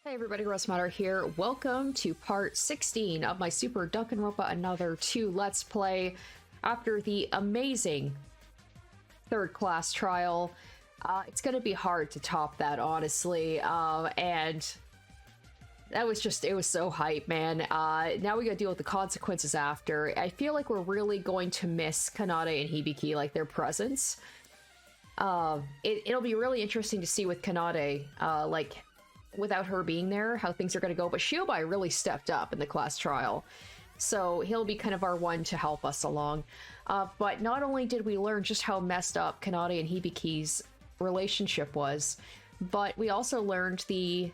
Hey everybody, Matter here. Welcome to part 16 of my Super Danganronpa Another 2 Let's Play after the amazing third class trial. It's gonna be hard to top that, honestly, and that was just, it was so hype, man. Now we gotta deal with the consequences after. I feel like we're really going to miss Kanade and Hibiki, like their presence. It'll be really interesting to see with Kanade, like, without her being there, how things are going to go. But Shiobai really stepped up in the class trial, so he'll be kind of our one to help us along. But not only did we learn just how messed up Kanade and Hibiki's relationship was, but we also learned the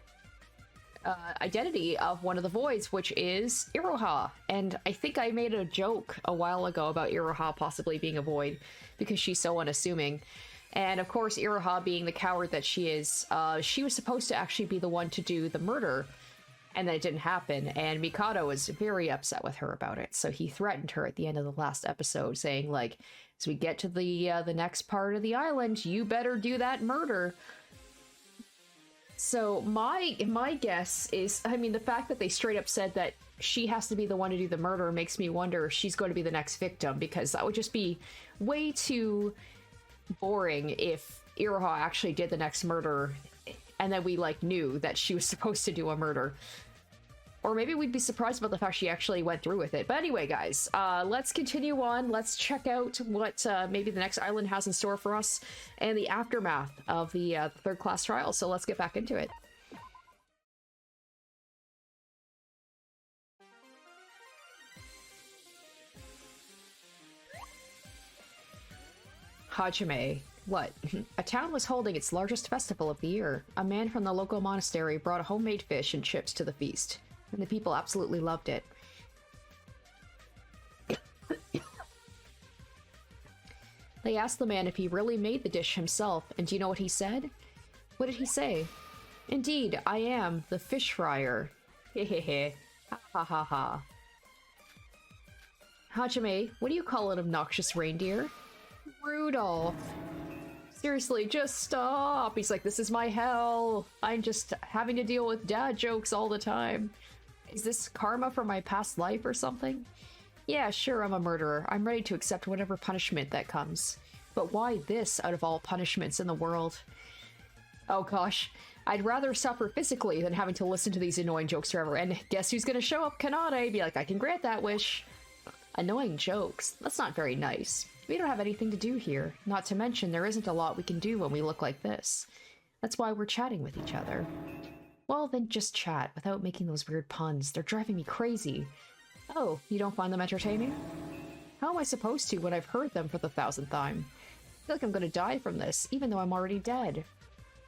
identity of one of the voids, which is Iroha. And I think I made a joke a while ago about Iroha possibly being a void because she's so unassuming. And of course, Iroha, being the coward that she is, she was supposed to actually be the one to do the murder, and then it didn't happen, and Mikado was very upset with her about it. So he threatened her at the end of the last episode, saying, like, as we get to the next part of the island, you better do that murder. So my guess is, I mean, the fact that they straight up said that she has to be the one to do the murder makes me wonder if she's going to be the next victim, because that would just be way too boring if Iroha actually did the next murder and then we like knew that she was supposed to do a murder. Or maybe we'd be surprised about the fact she actually went through with it. But anyway, guys, let's continue on. Let's check out what maybe the next island has in store for us and the aftermath of the third class trial. So let's get back into it. Hajime. What? A town was holding its largest festival of the year. A man from the local monastery brought a homemade fish and chips to the feast, and the people absolutely loved it. They asked the man if he really made the dish himself, and do you know what he said? What did he say? Indeed, I am the fish fryer. Hehehe. Ha ha ha ha. Hajime, what do you call an obnoxious reindeer? Rudolph. Seriously, just stop. He's like, this is my hell. I'm just having to deal with dad jokes all the time. Is this karma for my past life or something? Yeah, sure, I'm a murderer. I'm ready to accept whatever punishment that comes. But why this out of all punishments in the world? Oh gosh, I'd rather suffer physically than having to listen to these annoying jokes forever. And guess who's gonna show up? Kanade. Be like, I can grant that wish. Annoying jokes? That's not very nice. We don't have anything to do here. Not to mention, there isn't a lot we can do when we look like this. That's why we're chatting with each other. Well, then just chat, without making those weird puns. They're driving me crazy. Oh, you don't find them entertaining? How am I supposed to when I've heard them for the 1000th time? I feel like I'm gonna die from this, even though I'm already dead.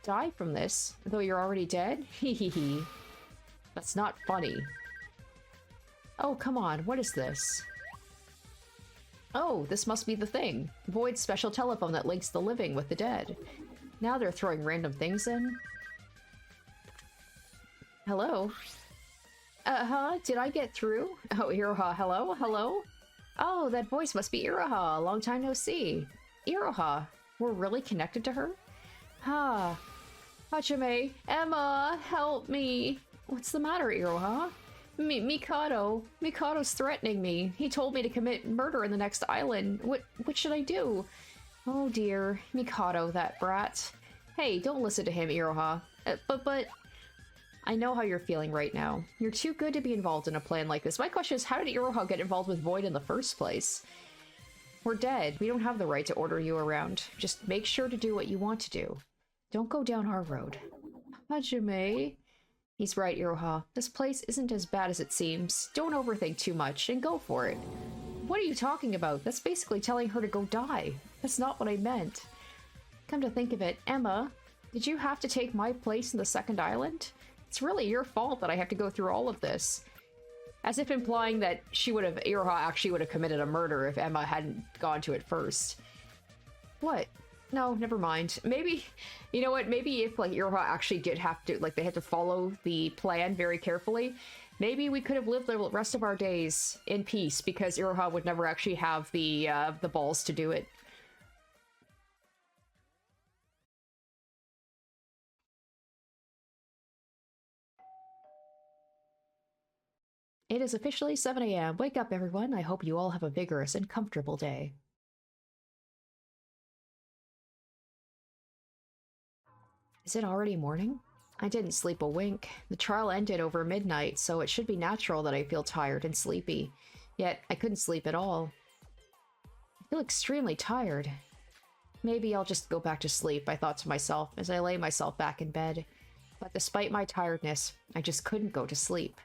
Die from this? Though you're already dead? Hee hee hee. That's not funny. Oh, come on, what is this? Oh, this must be the thing. Void's special telephone that links the living with the dead. Now they're throwing random things in. Hello? Did I get through? Oh, Iroha, hello? Hello? Oh, that voice must be Iroha. Long time no see. Iroha, we're really connected to her? Ha. Hajime, Emma, help me. What's the matter, Iroha? Mikado's threatening me. He told me to commit murder in the next island. What should I do? Oh dear, Mikado, that brat. Hey, don't listen to him, Iroha. But I know how you're feeling right now. You're too good to be involved in a plan like this. My question is, how did Iroha get involved with Void in the first place? We're dead. We don't have the right to order you around. Just make sure to do what you want to do. Don't go down our road. Hajime. He's right, Iroha. This place isn't as bad as it seems. Don't overthink too much, and go for it. What are you talking about? That's basically telling her to go die. That's not what I meant. Come to think of it, Emma, did you have to take my place in the second island? It's really your fault that I have to go through all of this. As if implying that Iroha actually would have committed a murder if Emma hadn't gone to it first. What? No, never mind. Maybe, you know what, maybe if, like, Iroha actually did have to, like, they had to follow the plan very carefully, maybe we could have lived the rest of our days in peace, because Iroha would never actually have the balls to do it. It is officially 7 a.m. Wake up, everyone. I hope you all have a vigorous and comfortable day. Is it already morning? I didn't sleep a wink. The trial ended over midnight, so it should be natural that I feel tired and sleepy. Yet, I couldn't sleep at all. I feel extremely tired. Maybe I'll just go back to sleep, I thought to myself as I lay myself back in bed. But despite my tiredness, I just couldn't go to sleep.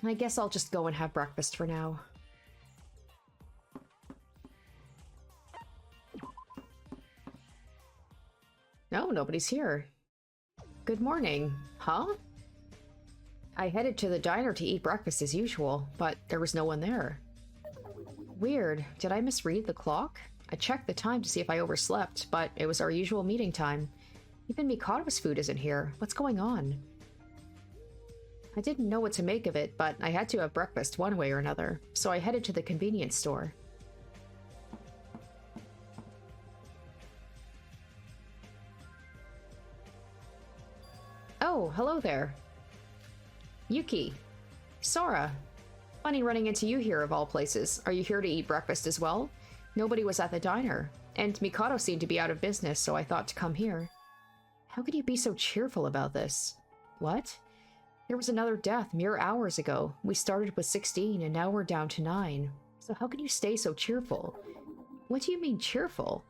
I guess I'll just go and have breakfast for now. No, nobody's here. Good morning. Huh? I headed to the diner to eat breakfast as usual, but there was no one there. Weird. Did I misread the clock? I checked the time to see if I overslept, but it was our usual meeting time. Even Mikado's food isn't here. What's going on? I didn't know what to make of it, but I had to have breakfast one way or another, so I headed to the convenience store. Oh, hello there. Yuki. Sora. Funny running into you here of all places. Are you here to eat breakfast as well? Nobody was at the diner, and Mikado seemed to be out of business, so I thought to come here. How could you be so cheerful about this? What? There was another death mere hours ago. We started with 16 and now we're down to 9. So how can you stay so cheerful? What do you mean cheerful?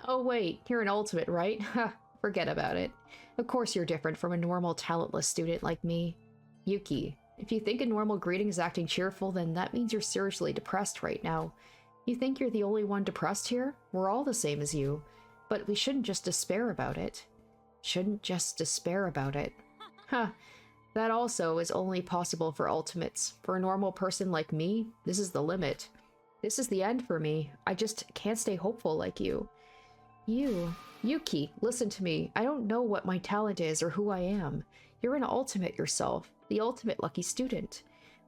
Oh wait, you're an ultimate, right? Ha, forget about it. Of course you're different from a normal talentless student like me. Yuki, if you think a normal greeting is acting cheerful, then that means you're seriously depressed right now. You think you're the only one depressed here? We're all the same as you. But we shouldn't just despair about it. Shouldn't just despair about it. Huh. That also is only possible for ultimates. For a normal person like me, this is the limit. This is the end for me. I just can't stay hopeful like you. Yuki, listen to me. I don't know what my talent is or who I am. You're an ultimate yourself, the ultimate lucky student.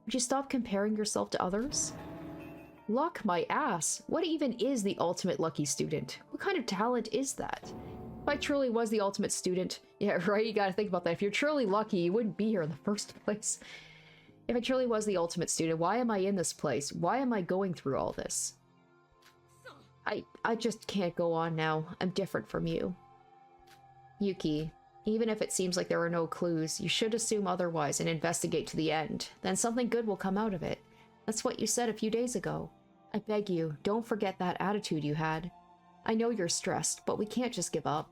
Would you stop comparing yourself to others? Luck my ass. What even is the ultimate lucky student? What kind of talent is that? If I truly was the ultimate student, yeah, right, you gotta think about that. If you're truly lucky, you wouldn't be here in the first place. If I truly was the ultimate student, why am I in this place? Why am I going through all this? I just can't go on now. I'm different from you. Yuki, even if it seems like there are no clues, you should assume otherwise and investigate to the end. Then something good will come out of it. That's what you said a few days ago. I beg you, don't forget that attitude you had. I know you're stressed, but we can't just give up.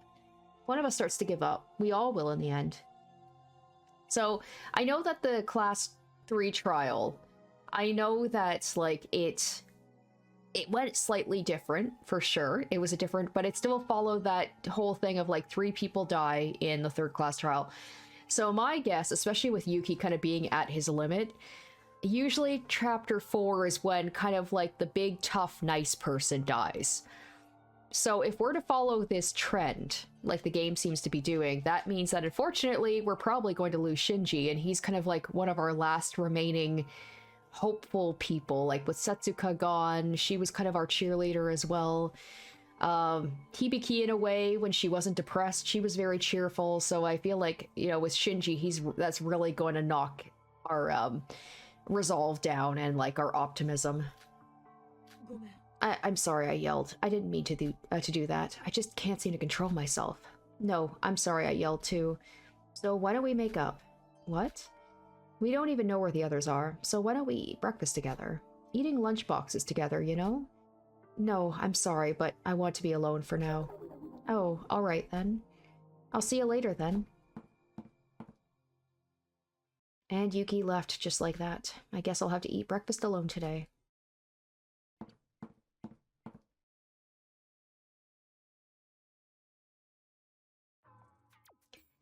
One of us starts to give up. We all will in the end. So, I know that the Class 3 trial, I know that, like, it went slightly different, for sure. It was a different, but it still followed that whole thing of, like, 3 people die in the 3rd class trial. So my guess, especially with Yuki kind of being at his limit, usually chapter 4 is when kind of, like, the big, tough, nice person dies. So if we're to follow this trend, like the game seems to be doing, that means that unfortunately we're probably going to lose Shinji, and he's kind of like one of our last remaining hopeful people. Like with Setsuka gone, she was kind of our cheerleader as well. Hibiki, in a way, when she wasn't depressed, she was very cheerful. So I feel like, you know, with Shinji, that's really going to knock our resolve down and like our optimism. I'm sorry I yelled. I didn't mean to do that. I just can't seem to control myself. No, I'm sorry I yelled too. So why don't we make up? What? We don't even know where the others are, so why don't we eat breakfast together? Eating lunchboxes together, you know? No, I'm sorry, but I want to be alone for now. Oh, alright then. I'll see you later then. And Yuki left just like that. I guess I'll have to eat breakfast alone today.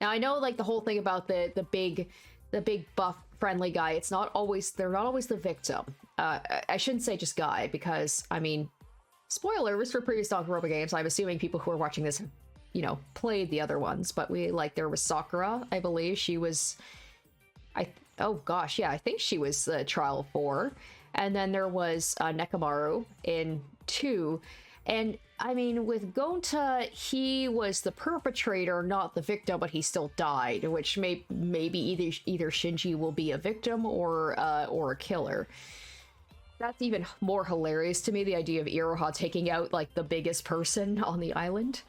Now I know, like, the whole thing about the big buff friendly guy, it's not always, they're not always the victim. I shouldn't say just guy, because, I mean, spoilers for previous Danganronpa games, I'm assuming people who are watching this, you know, played the other ones, but there was Sakura, I believe, she was, oh gosh, yeah, I think she was Trial 4, and then there was Nekomaru in 2, And I mean, with Gonta, he was the perpetrator, not the victim, but he still died, which maybe either Shinji will be a victim or a killer. That's even more hilarious to me, the idea of Iroha taking out, like, the biggest person on the island.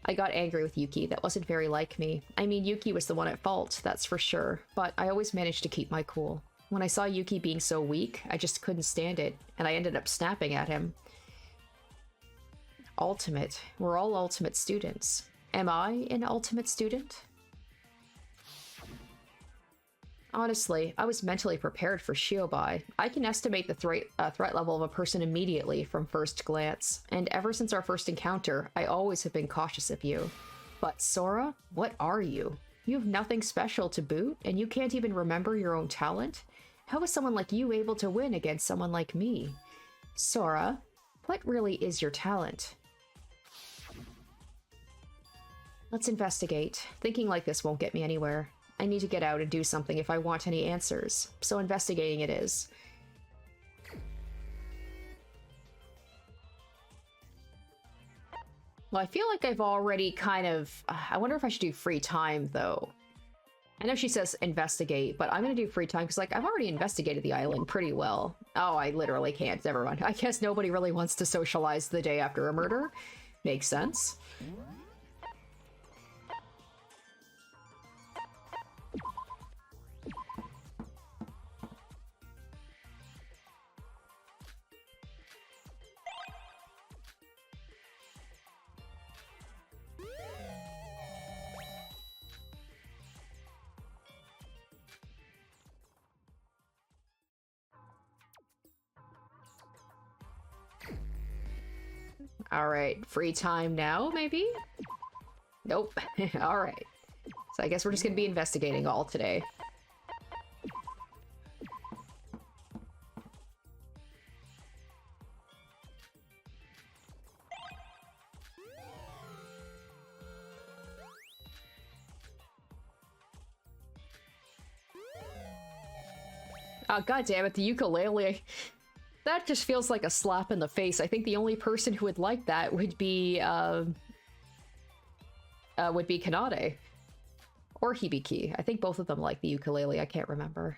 I got angry with Yuki. That wasn't very like me. I mean, Yuki was the one at fault, that's for sure, but I always managed to keep my cool. When I saw Yuki being so weak, I just couldn't stand it, and I ended up snapping at him. Ultimate. We're all ultimate students. Am I an ultimate student? Honestly, I was mentally prepared for Shiobai. I can estimate the threat level of a person immediately from first glance, and ever since our first encounter, I always have been cautious of you. But Sora, what are you? You have nothing special to boot, and you can't even remember your own talent? How is someone like you able to win against someone like me? Sora, what really is your talent? Let's investigate. Thinking like this won't get me anywhere. I need to get out and do something if I want any answers, so investigating it is. Well, I feel like I've already kind of... I wonder if I should do free time, though. I know she says investigate, but I'm gonna do free time because, like, I've already investigated the island pretty well. Oh, I literally can't. Never mind. I guess nobody really wants to socialize the day after a murder. Makes sense. Alright, free time now, maybe? Nope. Alright. So I guess we're just gonna be investigating all today. Oh, god damn it, the ukulele. That just feels like a slap in the face. I think the only person who would like that would be Kanade. Or Hibiki. I think both of them like the ukulele, I can't remember.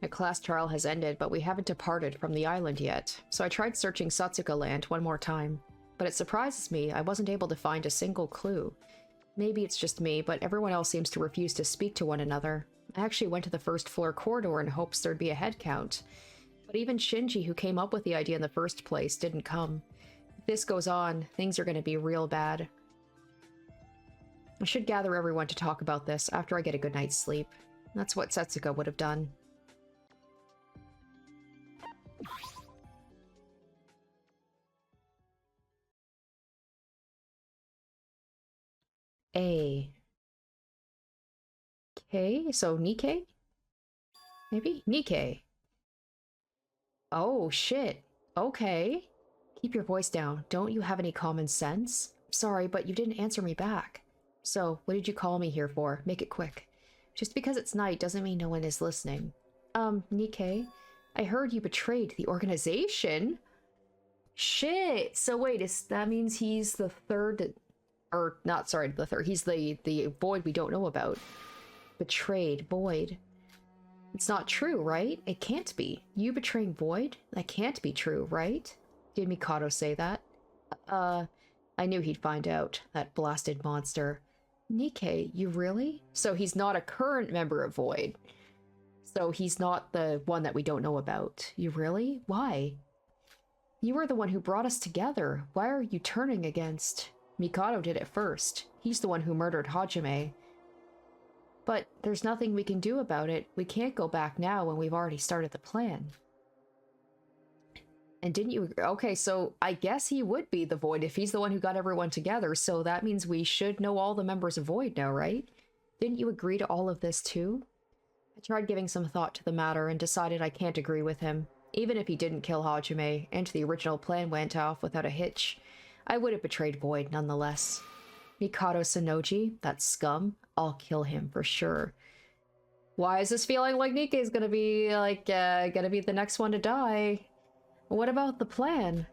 The class trial has ended, but we haven't departed from the island yet, so I tried searching Setsuka land one more time. But it surprises me I wasn't able to find a single clue. Maybe it's just me, but everyone else seems to refuse to speak to one another. I actually went to the first floor corridor in hopes there'd be a head count. But even Shinji, who came up with the idea in the first place, didn't come. If this goes on, things are going to be real bad. I should gather everyone to talk about this after I get a good night's sleep. That's what Setsuka would have done. A. K? So Nikkei? Maybe? Nikkei. Oh, shit. Okay. Keep your voice down. Don't you have any common sense? Sorry, but you didn't answer me back. So, what did you call me here for? Make it quick. Just because it's night doesn't mean no one is listening. Nikkei, I heard you betrayed the organization? Shit! So wait, that means he's the third... Or, not, sorry, the third. He's the Void we don't know about. Betrayed Void. It's not true, right? It can't be. You betraying Void? That can't be true, right? Did Mikado say that? I knew he'd find out. That blasted monster. Nikkei, you really? So he's not a current member of Void. So he's not the one that we don't know about. You really? Why? You were the one who brought us together. Why are you turning against... Mikado did it first. He's the one who murdered Hajime. But there's nothing we can do about it. We can't go back now when we've already started the plan. And didn't you agree? Okay, so I guess he would be the Void if he's the one who got everyone together, so that means we should know all the members of Void now, right? Didn't you agree to all of this too? I tried giving some thought to the matter and decided I can't agree with him. Even if he didn't kill Hajime, and the original plan went off without a hitch, I would have betrayed Void nonetheless. Mikado Sonoji, that scum, I'll kill him for sure. Why is this feeling like Nikei's gonna be, gonna be the next one to die? What about the plan?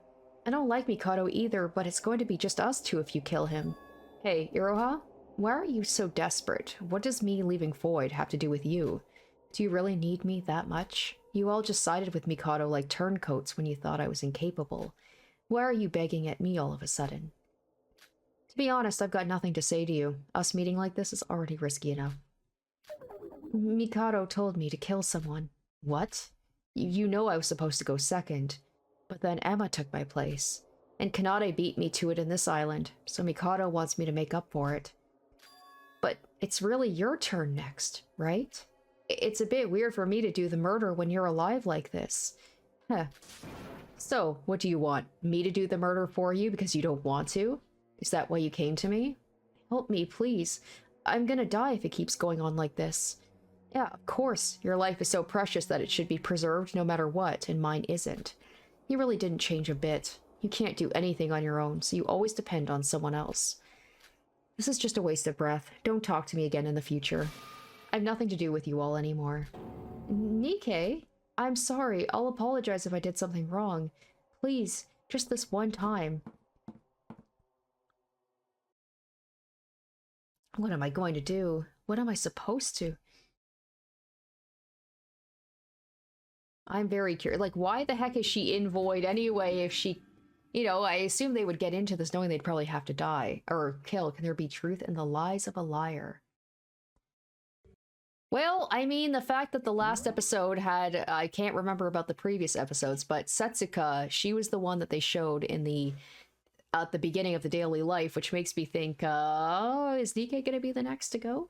I don't like Mikado either, but it's going to be just us two if you kill him. Hey, Iroha? Why are you so desperate? What does me leaving Void have to do with you? Do you really need me that much? You all just sided with Mikado like turncoats when you thought I was incapable. Why are you begging at me all of a sudden? To be honest, I've got nothing to say to you. Us meeting like this is already risky enough. Mikado told me to kill someone. What? You know I was supposed to go second. But then Emma took my place. And Kanade beat me to it in this island, so Mikado wants me to make up for it. But it's really your turn next, right? It's a bit weird for me to do the murder when you're alive like this. Huh. So, what do you want? Me to do the murder for you because you don't want to? Is that why you came to me? Help me, please. I'm gonna die if it keeps going on like this. Yeah, of course. Your life is so precious that it should be preserved no matter what, and mine isn't. You really didn't change a bit. You can't do anything on your own, so you always depend on someone else. This is just a waste of breath. Don't talk to me again in the future. I have nothing to do with you all anymore. Nikei? I'm sorry. I'll apologize if I did something wrong. Please, just this one time. What am I going to do? What am I supposed to? I'm very curious. Like, why the heck is she in Void anyway if she... You know, I assume they would get into this knowing they'd probably have to die. Or kill. Can there be truth in the lies of a liar? Well, I mean, the fact that the last episode had... I can't remember about the previous episodes, but Setsuka, she was the one that they showed in the... at the beginning of the daily life, which makes me think, is Nikei gonna be the next to go?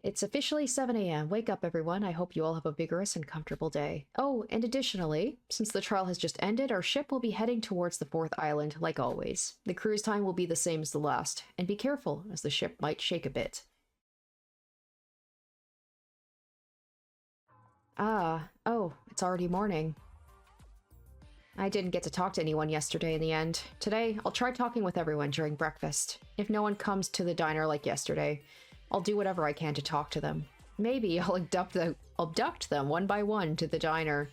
It's officially 7 a.m. Wake up, everyone. I hope you all have a vigorous and comfortable day. Oh, and additionally, since the trial has just ended, our ship will be heading towards the 4th island, like always. The cruise time will be the same as the last, and be careful, as the ship might shake a bit. Oh, it's already morning. I didn't get to talk to anyone yesterday in the end. Today, I'll try talking with everyone during breakfast. If no one comes to the diner like yesterday, I'll do whatever I can to talk to them. Maybe I'll abduct them one by one to the diner.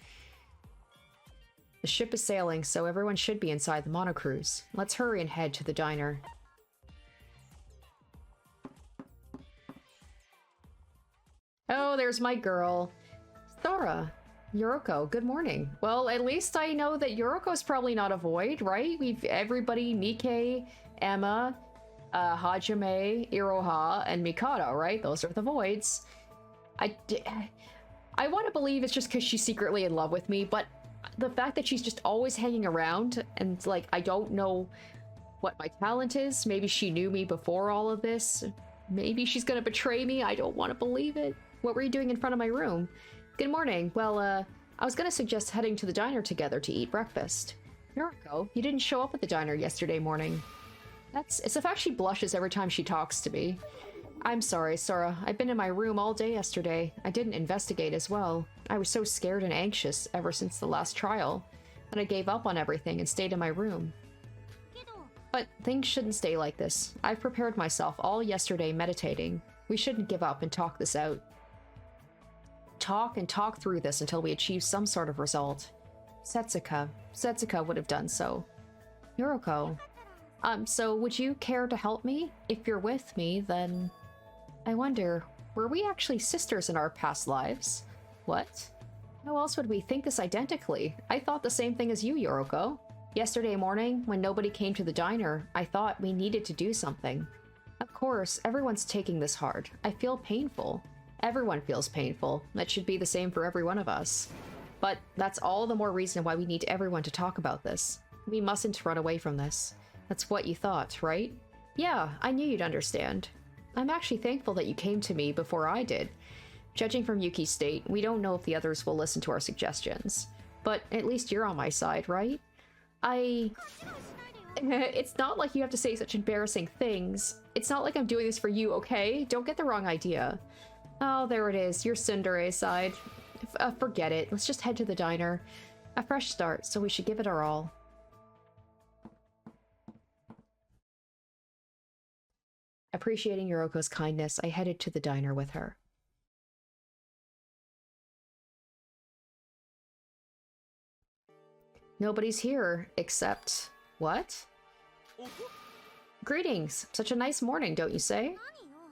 The ship is sailing, so everyone should be inside the Monocrows. Let's hurry and head to the diner. Oh, there's my girl. Sora. Yoruko, good morning. Well, at least I know that Yoruko's probably not a Void, right? Everybody, Nikei, Emma, Hajime, Iroha, and Mikado, right? Those are the Voids. I want to believe it's just because she's secretly in love with me, but the fact that she's just always hanging around and, like, I don't know what my talent is. Maybe she knew me before all of this. Maybe she's gonna betray me. I don't want to believe it. What were you doing in front of my room? Good morning. Well, I was gonna suggest heading to the diner together to eat breakfast. Yoruko, you didn't show up at the diner yesterday morning. It's a fact she blushes every time she talks to me. I'm sorry, Sora. I've been in my room all day yesterday. I didn't investigate as well. I was so scared and anxious ever since the last trial that I gave up on everything and stayed in my room. But things shouldn't stay like this. I've prepared myself all yesterday meditating. We shouldn't give up and talk this out. Talk and talk through this until we achieve some sort of result. Setsuka would have done so. Yoruko. So would you care to help me? If you're with me, then... I wonder, were we actually sisters in our past lives? What? How else would we think this identically? I thought the same thing as you, Yoruko. Yesterday morning, when nobody came to the diner, I thought we needed to do something. Of course, everyone's taking this hard. I feel painful. Everyone feels painful. That should be the same for every one of us. But that's all the more reason why we need everyone to talk about this. We mustn't run away from this. That's what you thought, right? Yeah, I knew you'd understand. I'm actually thankful that you came to me before I did. Judging from Yuki's state, we don't know if the others will listen to our suggestions. But at least you're on my side, right? It's not like you have to say such embarrassing things. It's not like I'm doing this for you, okay? Don't get the wrong idea. Oh, there it is. Your Cinderella's side. Forget it. Let's just head to the diner. A fresh start, so we should give it our all. Appreciating Yoruko's kindness, I headed to the diner with her. Nobody's here, except... What? Greetings! Such a nice morning, don't you say?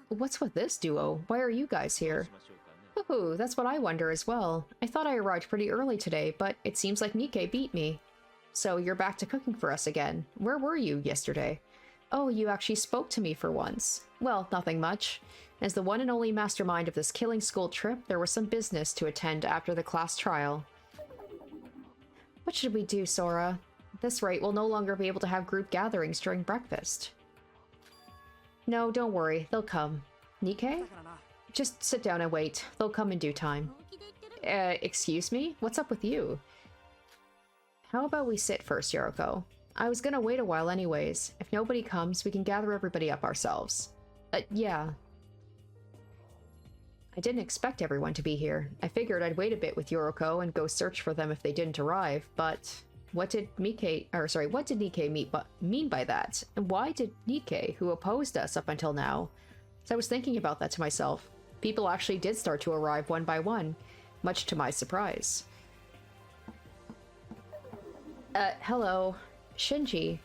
What's with this duo? Why are you guys here? Ooh, that's what I wonder as well. I thought I arrived pretty early today, but it seems like Nikkei beat me. So you're back to cooking for us again. Where were you yesterday? Oh, you actually spoke to me for once. Well, nothing much. As the one and only mastermind of this killing school trip, there was some business to attend after the class trial. What should we do, Sora? At this rate, we'll no longer be able to have group gatherings during breakfast. No, don't worry. They'll come. Nikkei? Just sit down and wait. They'll come in due time. Excuse me? What's up with you? How about we sit first, Yoruko? I was gonna wait a while anyways. If nobody comes, we can gather everybody up ourselves. Yeah. I didn't expect everyone to be here. I figured I'd wait a bit with Yoruko and go search for them if they didn't arrive, but... What did Nikkei mean by that? And why did Nikkei, who opposed us up until now? So I was thinking about that to myself. People actually did start to arrive one by one, much to my surprise. Hello. Shinji.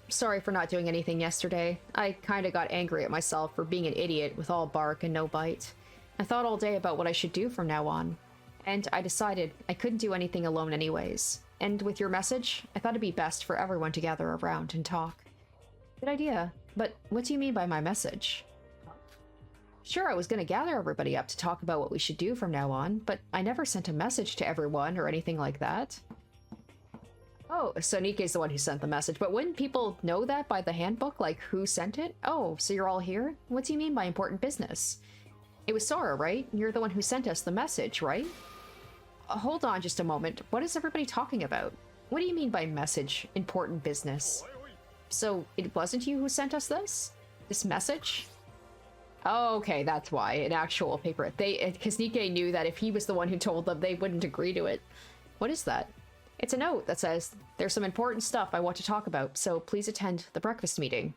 Sorry for not doing anything yesterday. I kinda got angry at myself for being an idiot with all bark and no bite. I thought all day about what I should do from now on. And I decided I couldn't do anything alone anyways. And with your message, I thought it'd be best for everyone to gather around and talk. Good idea. But what do you mean by my message? Sure, I was gonna gather everybody up to talk about what we should do from now on, but I never sent a message to everyone or anything like that. Oh, so Nikkei's the one who sent the message, but wouldn't people know that by the handbook, like who sent it? Oh, so you're all here? What do you mean by important business? It was Sora, right? You're the one who sent us the message, right? Hold on just a moment. What is everybody talking about? What do you mean by message, important business? So it wasn't you who sent us this? This message? Oh, okay, that's why. An actual paper. Because Nikkei knew that if he was the one who told them, they wouldn't agree to it. What is that? It's a note that says, there's some important stuff I want to talk about, so please attend the breakfast meeting.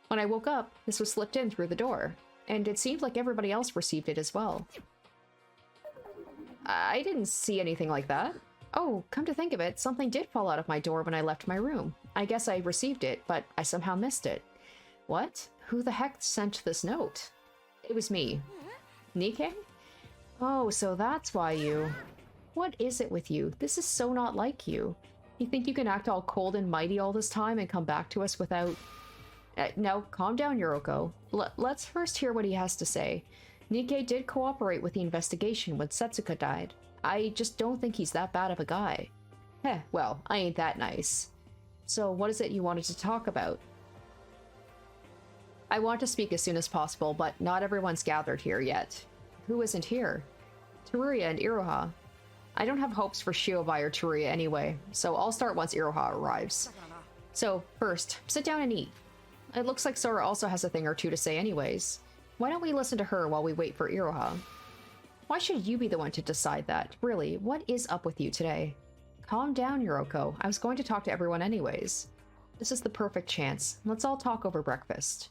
When I woke up, this was slipped in through the door, and it seemed like everybody else received it as well. I didn't see anything like that. Oh, come to think of it, something did fall out of my door when I left my room. I guess I received it, but I somehow missed it. What? Who the heck sent this note? It was me. Nikkei? Oh, so that's why you... What is it with you? This is so not like you. You think you can act all cold and mighty all this time and come back to us without... No, calm down, Yoruko. Let's first hear what he has to say. Nikkei did cooperate with the investigation when Setsuka died. I just don't think he's that bad of a guy. Heh, well, I ain't that nice. So what is it you wanted to talk about? I want to speak as soon as possible, but not everyone's gathered here yet. Who isn't here? Teruya and Iroha. I don't have hopes for Shiobai or Teruya anyway, so I'll start once Iroha arrives. So, first, sit down and eat. It looks like Sora also has a thing or two to say anyways. Why don't we listen to her while we wait for Iroha? Why should you be the one to decide that? Really, what is up with you today? Calm down, Yoruko. I was going to talk to everyone anyways. This is the perfect chance. Let's all talk over breakfast.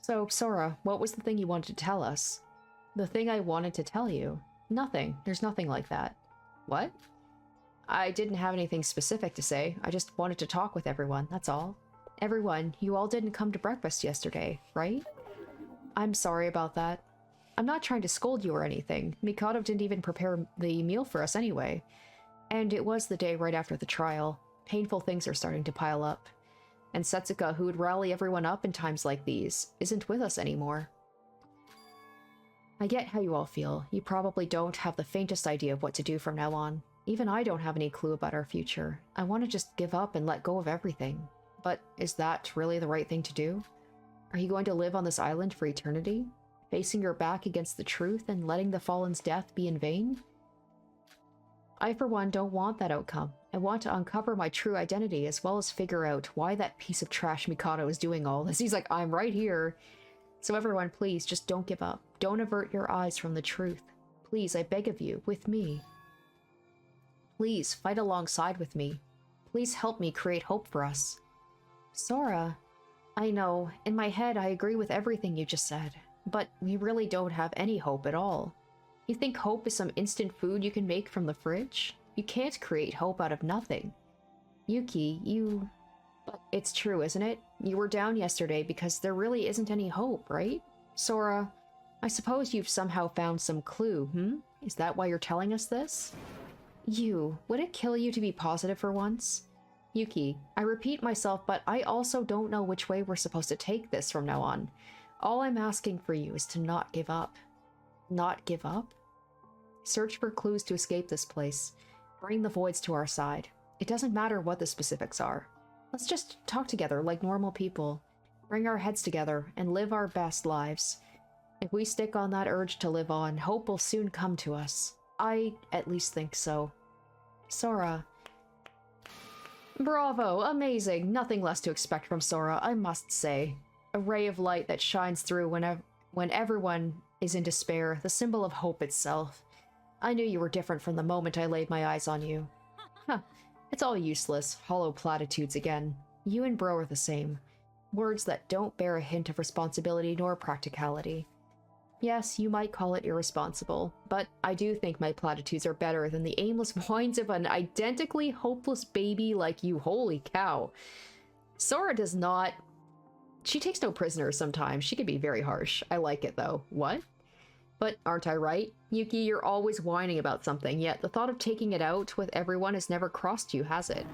So, Sora, what was the thing you wanted to tell us? The thing I wanted to tell you? Nothing. There's nothing like that. What? I didn't have anything specific to say. I just wanted to talk with everyone, that's all. Everyone, you all didn't come to breakfast yesterday, right? I'm sorry about that. I'm not trying to scold you or anything. Mikado didn't even prepare the meal for us anyway. And it was the day right after the trial. Painful things are starting to pile up. And Setsuka, who would rally everyone up in times like these, isn't with us anymore. I get how you all feel. You probably don't have the faintest idea of what to do from now on. Even I don't have any clue about our future. I want to just give up and let go of everything. But is that really the right thing to do? Are you going to live on this island for eternity? Facing your back against the truth and letting the Fallen's death be in vain? I, for one, don't want that outcome. I want to uncover my true identity, as well as figure out why that piece of trash Mikado is doing all this. He's like, I'm right here. So everyone, please, just don't give up. Don't avert your eyes from the truth. Please, I beg of you, with me. Please, fight alongside with me. Please help me create hope for us. Sora, I know, in my head I agree with everything you just said, but we really don't have any hope at all. You think hope is some instant food you can make from the fridge? You can't create hope out of nothing. Yuki, you... But it's true, isn't it? You were down yesterday because there really isn't any hope, right? Sora, I suppose you've somehow found some clue, Is that why you're telling us this? Would it kill you to be positive for once? Yuki, I repeat myself, but I also don't know which way we're supposed to take this from now on. All I'm asking for you is to not give up. Not give up? Search for clues to escape this place. Bring the voids to our side. It doesn't matter what the specifics are. Let's just talk together like normal people. Bring our heads together and live our best lives. If we stick on that urge to live on, hope will soon come to us. I at least think so. Sora. Bravo! Amazing! Nothing less to expect from Sora, I must say. A ray of light that shines through when everyone is in despair, the symbol of hope itself. I knew you were different from the moment I laid my eyes on you. Huh. It's all useless, hollow platitudes again. You and Bro are the same. Words that don't bear a hint of responsibility nor practicality. Yes, you might call it irresponsible, but I do think my platitudes are better than the aimless whines of an identically hopeless baby like you. Holy cow. Sora does not... She takes no prisoners sometimes. She can be very harsh. I like it, though. What? But aren't I right? Yuki, you're always whining about something, yet the thought of taking it out with everyone has never crossed you, has it?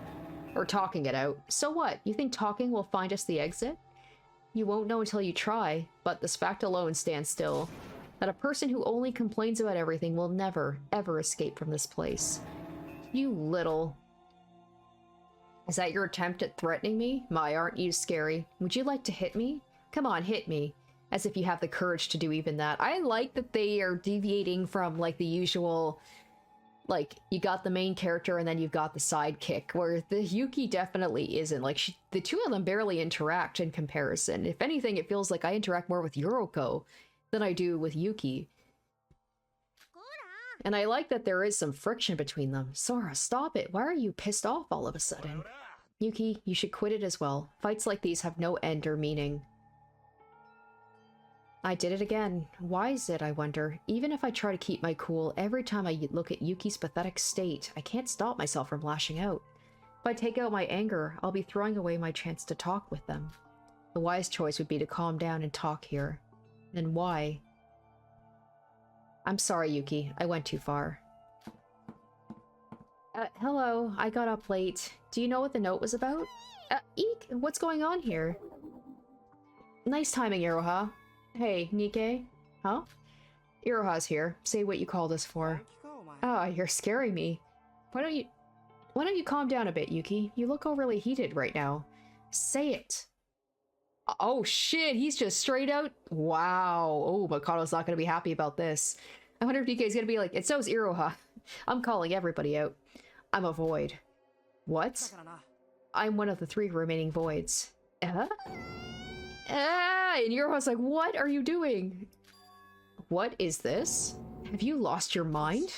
Or talking it out. So what? You think talking will find us the exit? You won't know until you try, but this fact alone stands still. That a person who only complains about everything will never, ever escape from this place. You little... Is that your attempt at threatening me? My, aren't you scary? Would you like to hit me? Come on, hit me. As if you have the courage to do even that. I like that they are deviating from, like, the usual... Like, you got the main character and then you've got the sidekick, where the Yuki definitely isn't. Like, the two of them barely interact in comparison. If anything, it feels like I interact more with Yoruko than I do with Yuki. And I like that there is some friction between them. Sora, stop it. Why are you pissed off all of a sudden? Yuki, you should quit it as well. Fights like these have no end or meaning. I did it again. Why is it, I wonder? Even if I try to keep my cool, every time I look at Yuki's pathetic state, I can't stop myself from lashing out. If I take out my anger, I'll be throwing away my chance to talk with them. The wise choice would be to calm down and talk here. Then why? I'm sorry, Yuki. I went too far. Hello. I got up late. Do you know what the note was about? Eek! What's going on here? Nice timing, Iroha. Hey, Nike? Huh? Iroha's here. Say what you called us for. Ah, you're scaring me. Why don't you calm down a bit, Yuki? You look all really heated right now. Say it. Oh shit, he's just straight out. Wow. Oh, Mikado's not gonna be happy about this. I wonder if Nike's gonna be like, and so's Iroha. I'm calling everybody out. I'm a void. What? I'm one of the 3 remaining voids. And Iroha's like, what are you doing? What is this? Have you lost your mind?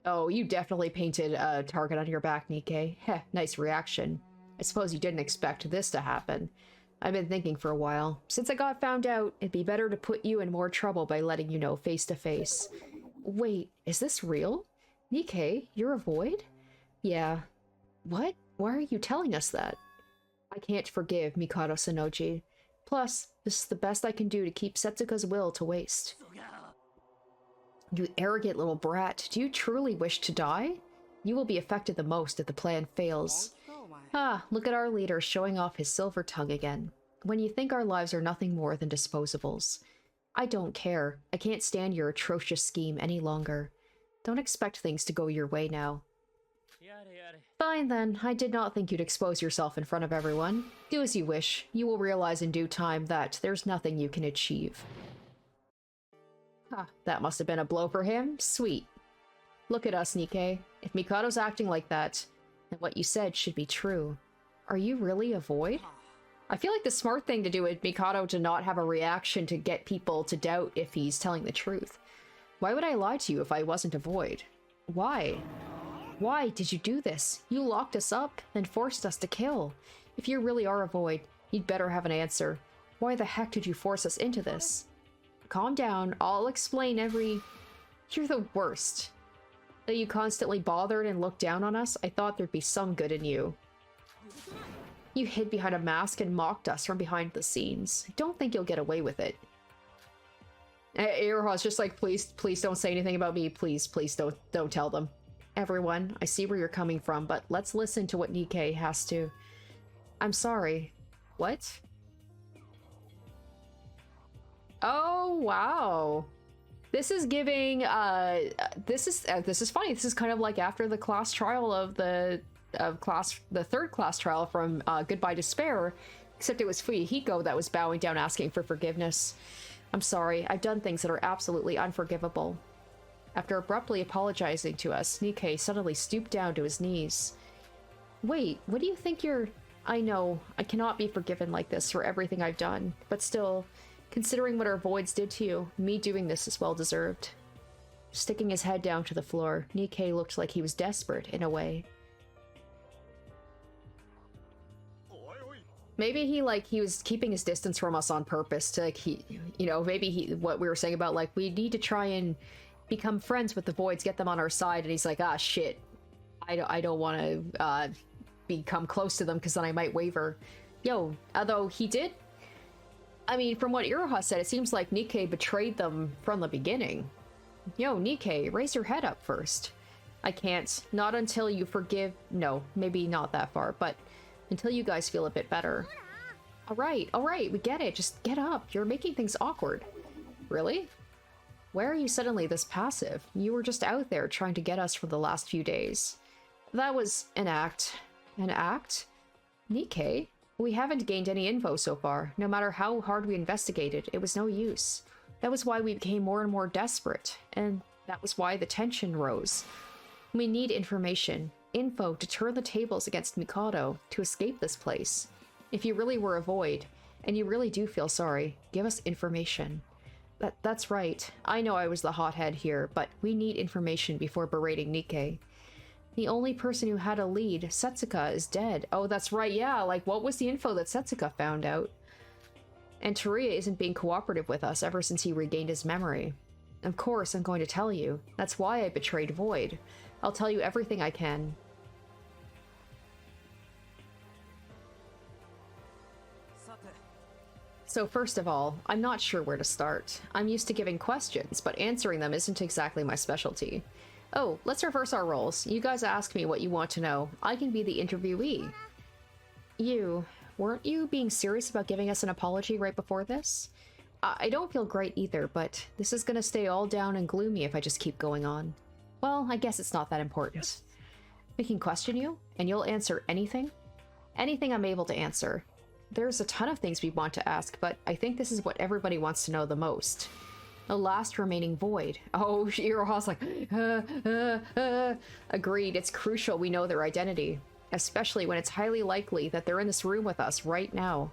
Oh, you definitely painted a target on your back, Nike. Heh, nice reaction. I suppose you didn't expect this to happen. I've been thinking for a while. Since I got found out, it'd be better to put you in more trouble by letting you know face to face. Wait, is this real? Nike, you're a void? Yeah. What? Why are you telling us that? I can't forgive Mikado Sonoji. Plus, this is the best I can do to keep Setsuka's will to waste. You arrogant little brat, do you truly wish to die? You will be affected the most if the plan fails. Ah, look at our leader showing off his silver tongue again. When you think our lives are nothing more than disposables. I don't care. I can't stand your atrocious scheme any longer. Don't expect things to go your way now. Fine then, I did not think you'd expose yourself in front of everyone. Do as you wish. You will realize in due time that there's nothing you can achieve. Huh, that must have been a blow for him. Sweet. Look at us, Nikke. If Mikado's acting like that, then what you said should be true. Are you really a void? I feel like the smart thing to do with Mikado to not have a reaction to get people to doubt if he's telling the truth. Why would I lie to you if I wasn't a void? Why? Why did you do this? You locked us up, then forced us to kill. If you really are a void, you'd better have an answer. Why the heck did you force us into this? Calm down, I'll explain every... You're the worst. That you constantly bothered and looked down on us, I thought there'd be some good in you. You hid behind a mask and mocked us from behind the scenes. I don't think you'll get away with it. Iroha's just like, please don't say anything about me. Please don't tell them. Everyone, I see where you're coming from, but let's listen to what Nikke has to... I'm sorry. What? Oh, wow. This is giving, this is funny. This is kind of like after the class trial of the third class trial from Goodbye Despair, except it was Fuyuhiko that was bowing down asking for forgiveness. I'm sorry, I've done things that are absolutely unforgivable. After abruptly apologizing to us, Nikke suddenly stooped down to his knees. Wait, what do you think you're... I know, I cannot be forgiven like this for everything I've done, but still, considering what our voids did to you, me doing this is well deserved. Sticking his head down to the floor, Nikke looked like he was desperate in a way. Maybe he was keeping his distance from us on purpose to, like, maybe what we were saying about, like, we need to try and become friends with the voids, get them on our side, and he's like, ah, shit, I don't want to, become close to them because then I might waver. Yo, although he did, I mean, from what Iroha said, it seems like Nikke betrayed them from the beginning. Yo, Nikke, raise your head up first. I can't. Not until you forgive... No, maybe not that far, but until you guys feel a bit better. Alright, we get it. Just get up. You're making things awkward. Really? Why are you suddenly this passive? You were just out there trying to get us for the last few days. That was an act. An act? Nikke? We haven't gained any info so far. No matter how hard we investigated, it was no use. That was why we became more and more desperate, and that was why the tension rose. We need information. Info to turn the tables against Mikado, to escape this place. If you really were a void, and you really do feel sorry, give us information. That's right. I know I was the hothead here, but we need information before berating Nikke. The only person who had a lead, Setsuka, is dead. Oh, that's right, yeah, like, what was the info that Setsuka found out? And Teruya isn't being cooperative with us ever since he regained his memory. Of course, I'm going to tell you. That's why I betrayed Void. I'll tell you everything I can. So first of all, I'm not sure where to start. I'm used to giving questions, but answering them isn't exactly my specialty. Oh, let's reverse our roles. You guys ask me what you want to know. I can be the interviewee. Weren't you being serious about giving us an apology right before this? I don't feel great either, but this is gonna stay all down and gloomy if I just keep going on. Well, I guess it's not that important. We can question you, and you'll answer anything? Anything I'm able to answer. There's a ton of things we want to ask, but I think this is what everybody wants to know the most. The last remaining void. Oh, Iroha's like, Agreed, it's crucial we know their identity. Especially when it's highly likely that they're in this room with us right now.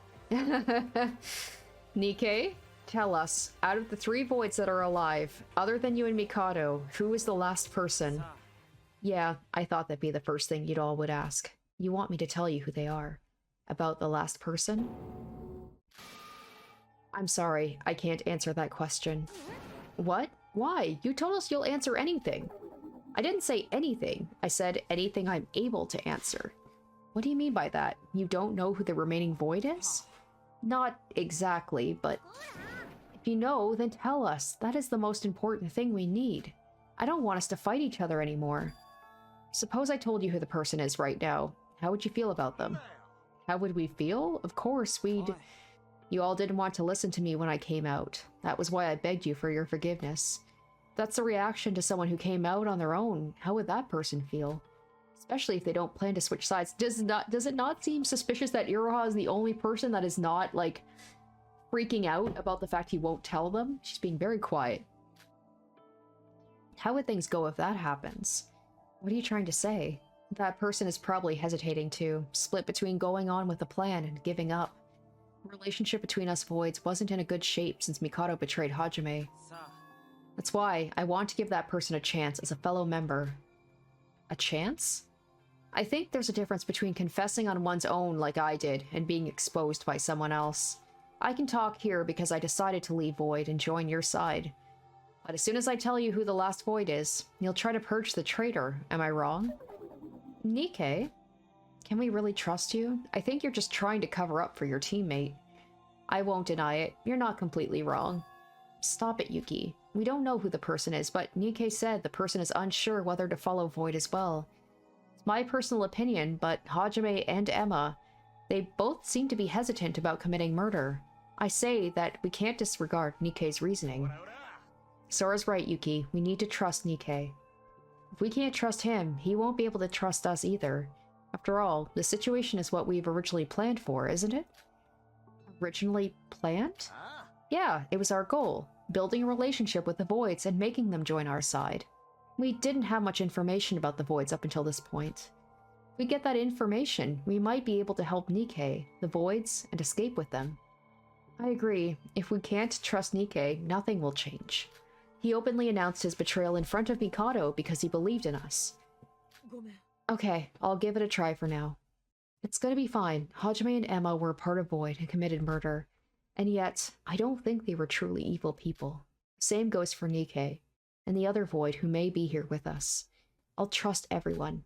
Nikke, tell us, out of the 3 voids that are alive, other than you and Mikado, who is the last person? Yeah, I thought that'd be the first thing you'd all would ask. You want me to tell you who they are? About the last person? I'm sorry, I can't answer that question. What? Why? You told us you'll answer anything. I didn't say anything. I said anything I'm able to answer. What do you mean by that? You don't know who the remaining void is? Not exactly, but if you know, then tell us. That is the most important thing we need. I don't want us to fight each other anymore. Suppose I told you who the person is right now. How would you feel about them? How would we feel? Of course, we'd... You all didn't want to listen to me when I came out. That was why I begged you for your forgiveness. That's a reaction to someone who came out on their own. How would that person feel? Especially if they don't plan to switch sides. Does it not seem suspicious that Iroha is the only person that is not, like, freaking out about the fact he won't tell them? She's being very quiet. How would things go if that happens? What are you trying to say? That person is probably hesitating too, split between going on with the plan and giving up. The relationship between us voids wasn't in a good shape since Mikado betrayed Hajime. That's why I want to give that person a chance as a fellow member. A chance? I think there's a difference between confessing on one's own like I did and being exposed by someone else. I can talk here because I decided to leave Void and join your side. But as soon as I tell you who the last Void is, you'll try to purge the traitor, am I wrong? Nikke? Can we really trust you? I think you're just trying to cover up for your teammate. I won't deny it, you're not completely wrong. Stop it, Yuki. We don't know who the person is, but Nikke said the person is unsure whether to follow Void as well. It's my personal opinion, but Hajime and Emma, they both seem to be hesitant about committing murder. I say that we can't disregard Nikke's reasoning. Sora's right, Yuki. We need to trust Nikke. If we can't trust him, he won't be able to trust us either. After all, the situation is what we've originally planned for, isn't it? Originally planned? Yeah, it was our goal. Building a relationship with the Voids and making them join our side. We didn't have much information about the Voids up until this point. If we get that information, we might be able to help Nikke, the Voids, and escape with them. I agree. If we can't trust Nikke, nothing will change. He openly announced his betrayal in front of Mikado because he believed in us. Okay, I'll give it a try for now. It's gonna be fine. Hajime and Emma were a part of Void and committed murder. And yet, I don't think they were truly evil people. Same goes for Nikke, and the other Void who may be here with us. I'll trust everyone.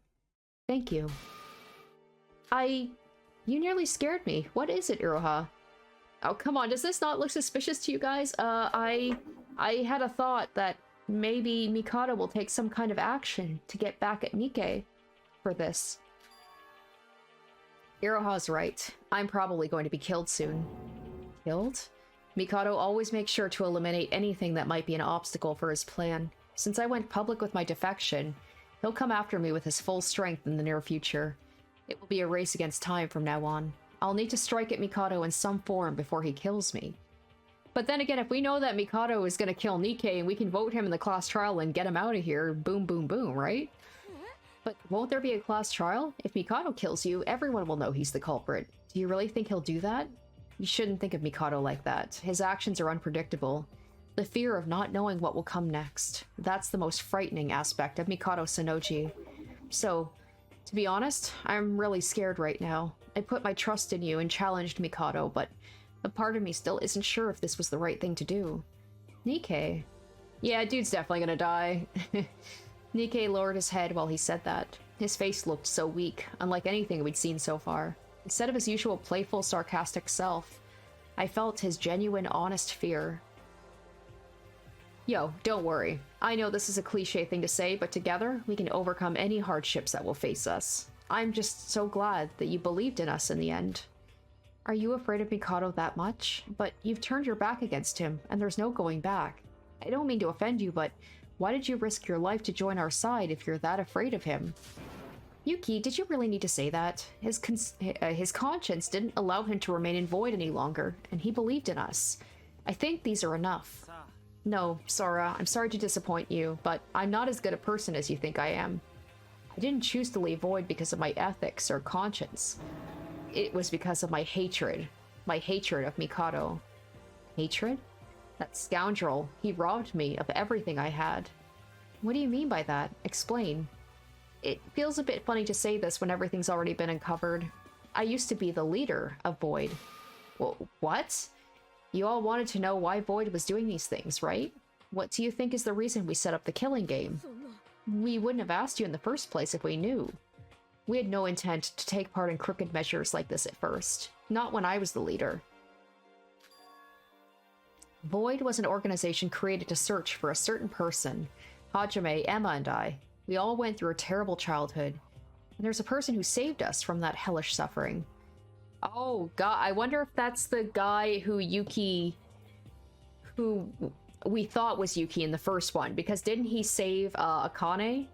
Thank you. You nearly scared me. What is it, Iroha? Oh, come on, does this not look suspicious to you guys? I had a thought that maybe Mikado will take some kind of action to get back at Nikke for this. Iroha's right. I'm probably going to be killed soon. Killed? Mikado always makes sure to eliminate anything that might be an obstacle for his plan. Since I went public with my defection, he'll come after me with his full strength in the near future. It will be a race against time from now on. I'll need to strike at Mikado in some form before he kills me. But then again, if we know that Mikado is gonna kill Nikke and we can vote him in the class trial and get him out of here, boom, boom, boom, right? But won't there be a class trial? If Mikado kills you, everyone will know he's the culprit. Do you really think he'll do that? You shouldn't think of Mikado like that. His actions are unpredictable. The fear of not knowing what will come next. That's the most frightening aspect of Mikado Sonoji. So, to be honest, I'm really scared right now. I put my trust in you and challenged Mikado, but a part of me still isn't sure if this was the right thing to do. Nikke? Yeah, dude's definitely gonna die. Nikke lowered his head while he said that. His face looked so weak, unlike anything we'd seen so far. Instead of his usual playful, sarcastic self, I felt his genuine, honest fear. Yo, don't worry. I know this is a cliche thing to say, but together, we can overcome any hardships that will face us. I'm just so glad that you believed in us in the end. Are you afraid of Mikado that much? But you've turned your back against him, and there's no going back. I don't mean to offend you, but why did you risk your life to join our side if you're that afraid of him? Yuki, did you really need to say that? His conscience didn't allow him to remain in Void any longer, and he believed in us. I think these are enough. No, Sora, I'm sorry to disappoint you, but I'm not as good a person as you think I am. I didn't choose to leave Void because of my ethics or conscience. It was because of my hatred of Mikado. Hatred? That scoundrel, he robbed me of everything I had. What do you mean by that? Explain. It feels a bit funny to say this when everything's already been uncovered. I used to be the leader of Void. Well, what? You all wanted to know why Void was doing these things, right? What do you think is the reason we set up the killing game? We wouldn't have asked you in the first place if we knew. We had no intent to take part in crooked measures like this at first. Not when I was the leader. Void was an organization created to search for a certain person. Hajime, Emma, and I. We all went through a terrible childhood. And there's a person who saved us from that hellish suffering. Oh, God, I wonder if that's the guy who we thought was Yuki in the first one, because didn't he save Akane?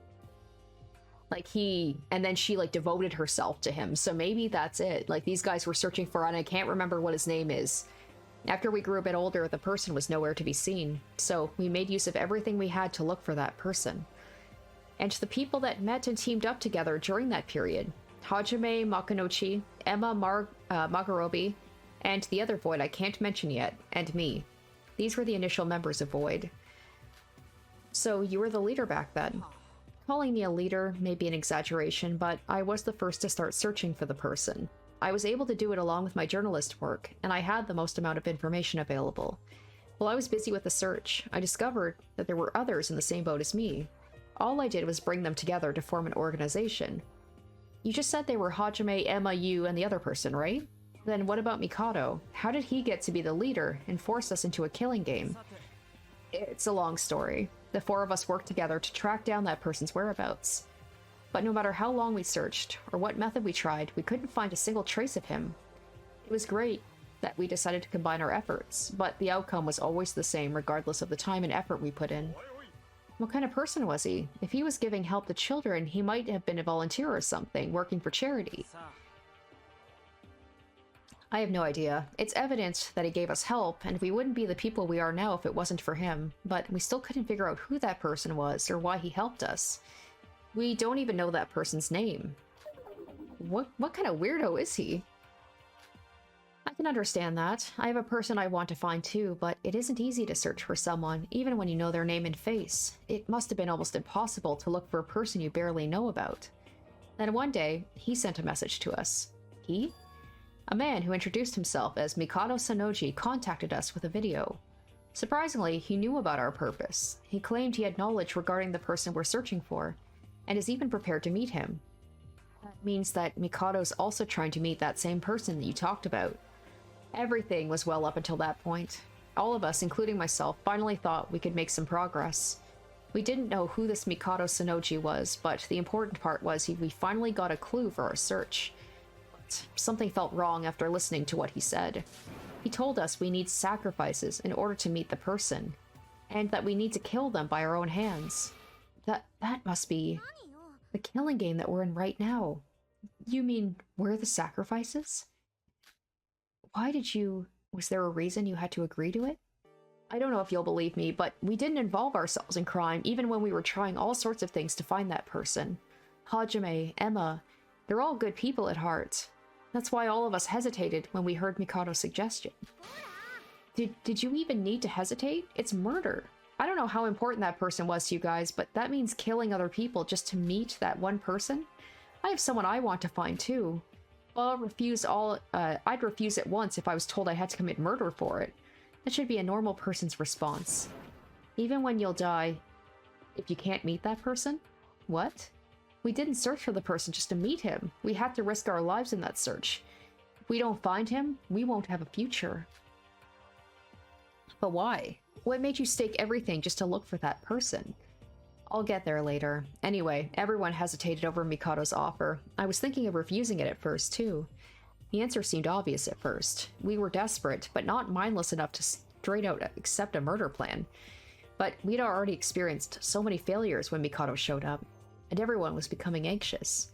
Like and then she like devoted herself to him. So maybe that's it. Like these guys were searching for, and I can't remember what his name is. After we grew a bit older, the person was nowhere to be seen. So we made use of everything we had to look for that person. And the people that met and teamed up together during that period, Hajime Makunochi, Emma Magarobi, and the other Void I can't mention yet, and me. These were the initial members of Void. So you were the leader back then. Calling me a leader may be an exaggeration, but I was the first to start searching for the person. I was able to do it along with my journalist work, and I had the most amount of information available. While I was busy with the search, I discovered that there were others in the same boat as me. All I did was bring them together to form an organization. You just said they were Hajime, Emma, you, and the other person, right? Then what about Mikado? How did he get to be the leader and force us into a killing game? It's a long story. The four of us worked together to track down that person's whereabouts. But no matter how long we searched, or what method we tried, we couldn't find a single trace of him. It was great that we decided to combine our efforts, but the outcome was always the same regardless of the time and effort we put in. What kind of person was he? If he was giving help to children, he might have been a volunteer or something, working for charity. I have no idea. It's evident that he gave us help, and we wouldn't be the people we are now if it wasn't for him, but we still couldn't figure out who that person was or why he helped us. We don't even know that person's name. What kind of weirdo is he? I can understand that. I have a person I want to find too, but it isn't easy to search for someone, even when you know their name and face. It must have been almost impossible to look for a person you barely know about. Then one day, he sent a message to us. He? A man who introduced himself as Mikado Sanoji contacted us with a video. Surprisingly, he knew about our purpose. He claimed he had knowledge regarding the person we're searching for, and is even prepared to meet him. That means that Mikado's also trying to meet that same person that you talked about. Everything was well up until that point. All of us, including myself, finally thought we could make some progress. We didn't know who this Mikado Sanoji was, but the important part was we finally got a clue for our search. But something felt wrong after listening to what he said. He told us we need sacrifices in order to meet the person, and that we need to kill them by our own hands. That must be the killing game that we're in right now. You mean we're the sacrifices? Was there a reason you had to agree to it? I don't know if you'll believe me, but we didn't involve ourselves in crime even when we were trying all sorts of things to find that person. Hajime, Emma, they're all good people at heart. That's why all of us hesitated when we heard Mikado's suggestion. Did you even need to hesitate? It's murder. I don't know how important that person was to you guys, but that means killing other people just to meet that one person? I have someone I want to find too. Well, I'd refuse it once if I was told I had to commit murder for it. That should be a normal person's response. Even when you'll die, if you can't meet that person? What? We didn't search for the person just to meet him. We had to risk our lives in that search. If we don't find him, we won't have a future. But why? What made you stake everything just to look for that person? I'll get there later. Anyway, everyone hesitated over Mikado's offer. I was thinking of refusing it at first, too. The answer seemed obvious at first. We were desperate, but not mindless enough to straight out accept a murder plan. But we'd already experienced so many failures when Mikado showed up, and everyone was becoming anxious.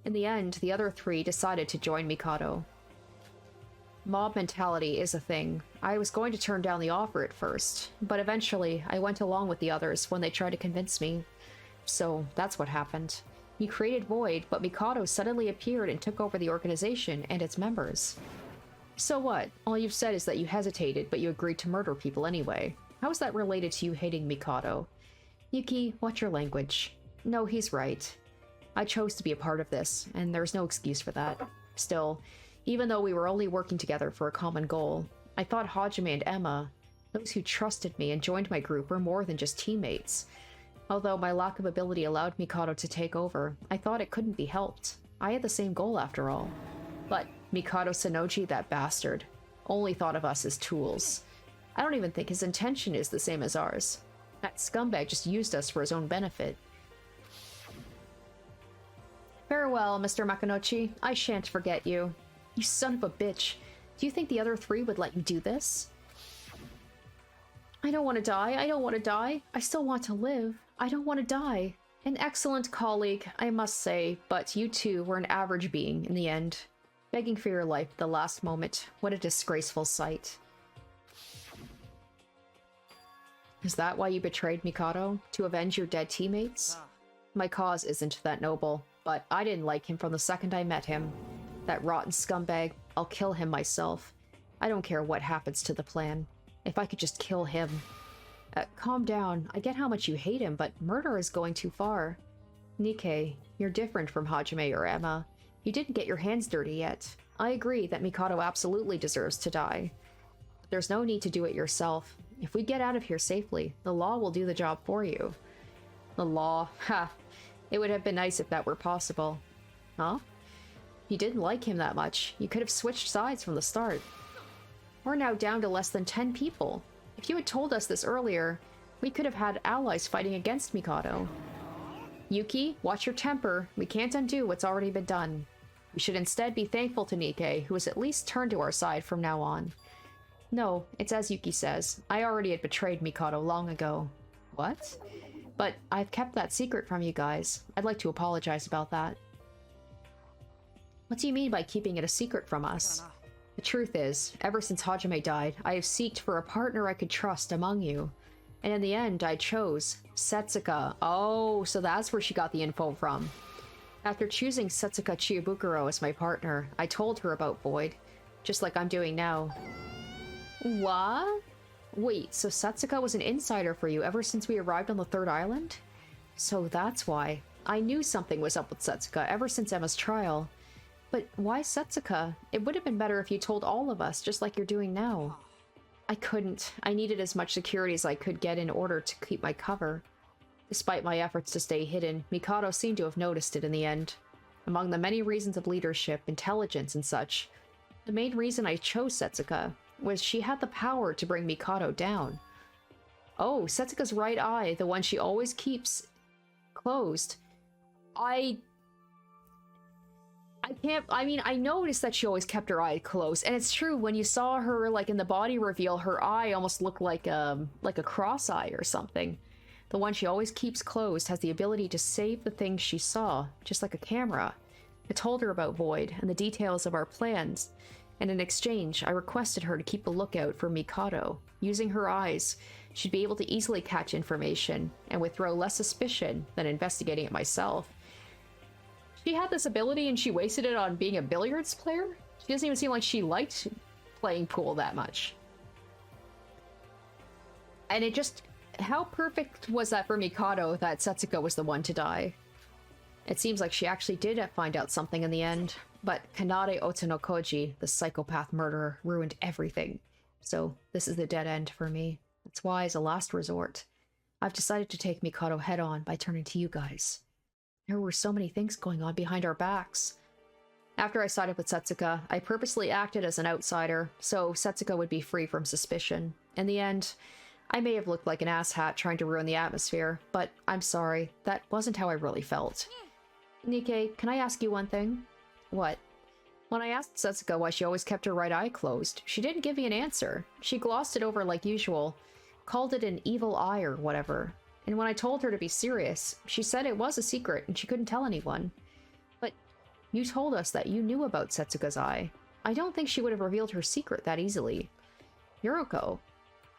In the end, the other three decided to join Mikado. Mob mentality is a thing. I was going to turn down the offer at first, but eventually I went along with the others when they tried to convince me. So that's what happened. You created Void, but Mikado suddenly appeared and took over the organization and its members. So what? All you've said is that you hesitated, but you agreed to murder people anyway. How is that related to you hating Mikado? Yuki, watch your language. No, he's right. I chose to be a part of this, and there's no excuse for that. Still, even though we were only working together for a common goal, I thought Hajime and Emma, those who trusted me and joined my group, were more than just teammates. Although my lack of ability allowed Mikado to take over, I thought it couldn't be helped. I had the same goal after all. But Mikado Sanoji, that bastard, only thought of us as tools. I don't even think his intention is the same as ours. That scumbag just used us for his own benefit. Farewell, Mr. Makunochi. I shan't forget you. You son of a bitch. Do you think the other three would let you do this? I don't want to die. I don't want to die. I still want to live. I don't want to die. An excellent colleague, I must say, but you two were an average being in the end. Begging for your life at the last moment. What a disgraceful sight. Is that why you betrayed Mikado? To avenge your dead teammates? My cause isn't that noble, but I didn't like him from the second I met him. That rotten scumbag, I'll kill him myself. I don't care what happens to the plan. If I could just kill him. Calm down. I get how much you hate him, but murder is going too far. Nikkei, you're different from Hajime or Emma. You didn't get your hands dirty yet. I agree that Mikado absolutely deserves to die. But there's no need to do it yourself. If we get out of here safely, the law will do the job for you. The law? Ha! It would have been nice if that were possible. Huh? You didn't like him that much. You could have switched sides from the start. We're now down to less than 10 people. If you had told us this earlier, we could have had allies fighting against Mikado. Yuki, watch your temper. We can't undo what's already been done. We should instead be thankful to Nikkei, who has at least turned to our side from now on. No, it's as Yuki says. I already had betrayed Mikado long ago. What? But I've kept that secret from you guys. I'd like to apologize about that. What do you mean by keeping it a secret from us? The truth is, ever since Hajime died, I have sought for a partner I could trust among you. And in the end, I chose Setsuka. Oh, so that's where she got the info from. After choosing Setsuka Chiyabukuro as my partner, I told her about Void, just like I'm doing now. What? Wait, so Setsuka was an insider for you ever since we arrived on the third island? So that's why. I knew something was up with Setsuka ever since Emma's trial. But why Setsuka? It would have been better if you told all of us, just like you're doing now. I couldn't. I needed as much security as I could get in order to keep my cover. Despite my efforts to stay hidden, Mikado seemed to have noticed it in the end. Among the many reasons of leadership, intelligence, and such, the main reason I chose Setsuka was she had the power to bring Mikado down. Oh, Setsuka's right eye, the one she always keeps closed. I noticed that she always kept her eye closed, and it's true, when you saw her, like, in the body reveal, her eye almost looked like a cross eye or something. The one she always keeps closed has the ability to save the things she saw, just like a camera. I told her about Void and the details of our plans, and in exchange, I requested her to keep a lookout for Mikado. Using her eyes, she'd be able to easily catch information, and would throw less suspicion than investigating it myself. She had this ability and she wasted it on being a billiards player? She doesn't even seem like she liked playing pool that much. And it just... how perfect was that for Mikado that Setsuka was the one to die? It seems like she actually did find out something in the end, but Kanade Otonokoji, the psychopath murderer, ruined everything. So this is the dead end for me. That's why, as a last resort, I've decided to take Mikado head-on by turning to you guys. There were so many things going on behind our backs. After I sided with Setsuka, I purposely acted as an outsider, so Setsuka would be free from suspicion. In the end, I may have looked like an asshat trying to ruin the atmosphere, but I'm sorry, that wasn't how I really felt. Nikkei, can I ask you one thing? What? When I asked Setsuka why she always kept her right eye closed, she didn't give me an answer. She glossed it over like usual, called it an evil eye or whatever. And when I told her to be serious, she said it was a secret and she couldn't tell anyone. But you told us that you knew about Setsuka's eye. I don't think she would have revealed her secret that easily. Yoruko.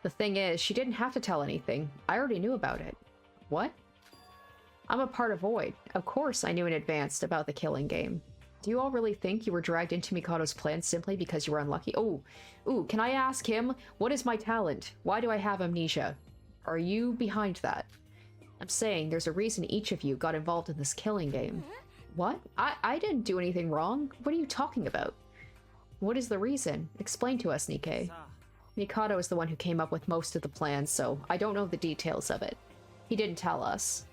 The thing is, she didn't have to tell anything. I already knew about it. What? I'm a part of Void. Of course I knew in advance about the killing game. Do you all really think you were dragged into Mikado's plan simply because you were unlucky? Ooh, can I ask him? What is my talent? Why do I have amnesia? Are you behind that? I'm saying there's a reason each of you got involved in this killing game. What? I didn't do anything wrong. What are you talking about? What is the reason? Explain to us, Nikkei. Mikado is the one who came up with most of the plans, so I don't know the details of it. He didn't tell us.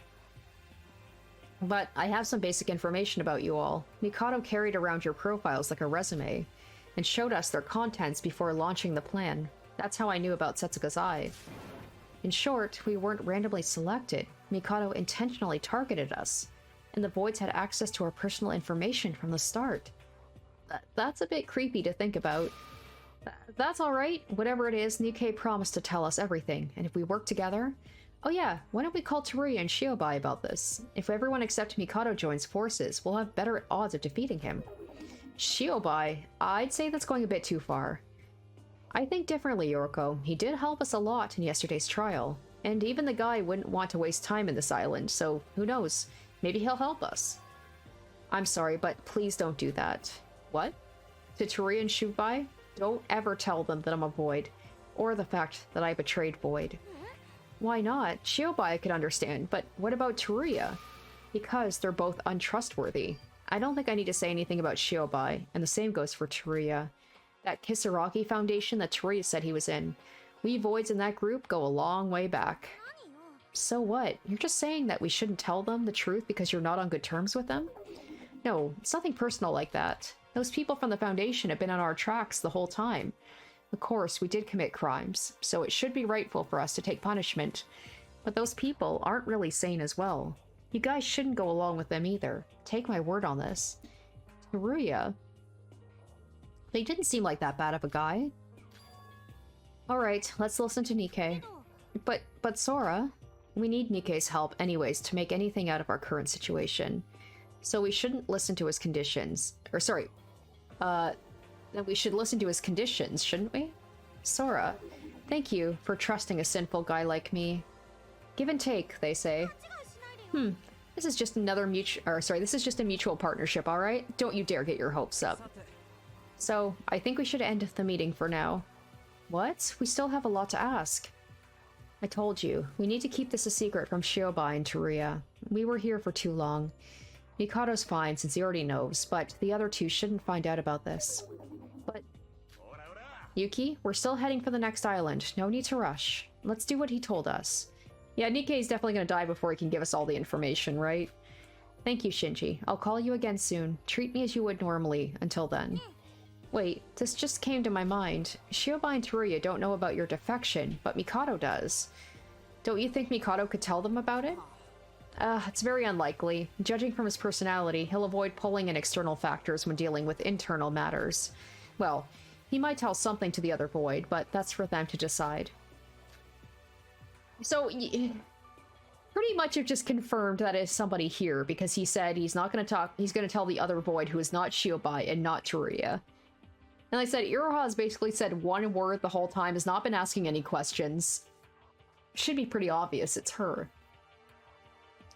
But I have some basic information about you all. Mikado carried around your profiles like a resume, and showed us their contents before launching the plan. That's how I knew about Setsuka's eye. In short, we weren't randomly selected. Mikado intentionally targeted us, and the Voids had access to our personal information from the start. That's a bit creepy to think about. That's alright. Whatever it is, Nikkei promised to tell us everything, and if we work together, Oh yeah, why don't we call Teruya and Shiobai about this? If everyone except Mikado joins forces, we'll have better odds of defeating him. Shiobai? I'd say that's going a bit too far. I think differently, Yoruko. He did help us a lot in yesterday's trial. And even the guy wouldn't want to waste time in this island, so who knows? Maybe he'll help us. I'm sorry, but please don't do that. What? To Teruya and Shiobai? Don't ever tell them that I'm a Void. Or the fact that I betrayed Void. Why not? Shiobai could understand, but what about Teruya? Because they're both untrustworthy. I don't think I need to say anything about Shiobai, and the same goes for Teruya. That Kisaragi Foundation that Teruya said he was in. We Voids in that group go a long way back. So what? You're just saying that we shouldn't tell them the truth because you're not on good terms with them? No, it's nothing personal like that. Those people from the Foundation have been on our tracks the whole time. Of course, we did commit crimes, so it should be rightful for us to take punishment. But those people aren't really sane as well. You guys shouldn't go along with them either. Take my word on this. Teruya? They didn't seem like that bad of a guy. Alright, let's listen to Nikke. But Sora, we need Nikke's help anyways to make anything out of our current situation. So we shouldn't listen to his conditions. Or sorry, then we should listen to his conditions, shouldn't we? Sora, thank you for trusting a sinful guy like me. Give and take, they say. This is just another this is just a mutual partnership, alright? Don't you dare get your hopes up. So, I think we should end the meeting for now. What? We still have a lot to ask. I told you, we need to keep this a secret from Shiobai and Teruya. We were here for too long. Mikado's fine since he already knows, but the other two shouldn't find out about this. But... Yuki, we're still heading for the next island. No need to rush. Let's do what he told us. Yeah, Nikkei's definitely gonna die before he can give us all the information, right? Thank you, Shinji. I'll call you again soon. Treat me as you would normally, until then. Wait, this just came to my mind. Shiobai and Teruya don't know about your defection, but Mikado does. Don't you think Mikado could tell them about it? It's very unlikely. Judging from his personality, he'll avoid pulling in external factors when dealing with internal matters. Well, he might tell something to the other Void, but that's for them to decide. So, pretty much you've just confirmed that is somebody here, because he said he's not going to talk, he's going to tell the other Void who is not Shiobai and not Teruya. And like I said, Iroha has basically said one word the whole time, has not been asking any questions. Should be pretty obvious, it's her.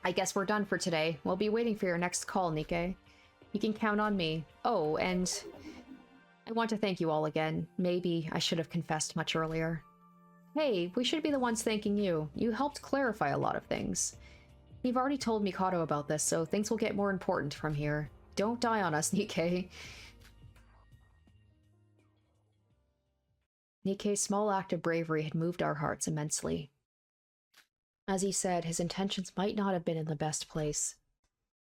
I guess we're done for today. We'll be waiting for your next call, Nikke. You can count on me. Oh, and I want to thank you all again. Maybe I should have confessed much earlier. Hey, we should be the ones thanking you. You helped clarify a lot of things. You've already told Mikado about this, so things will get more important from here. Don't die on us, Nikke. Nikke's small act of bravery had moved our hearts immensely. As he said, his intentions might not have been in the best place.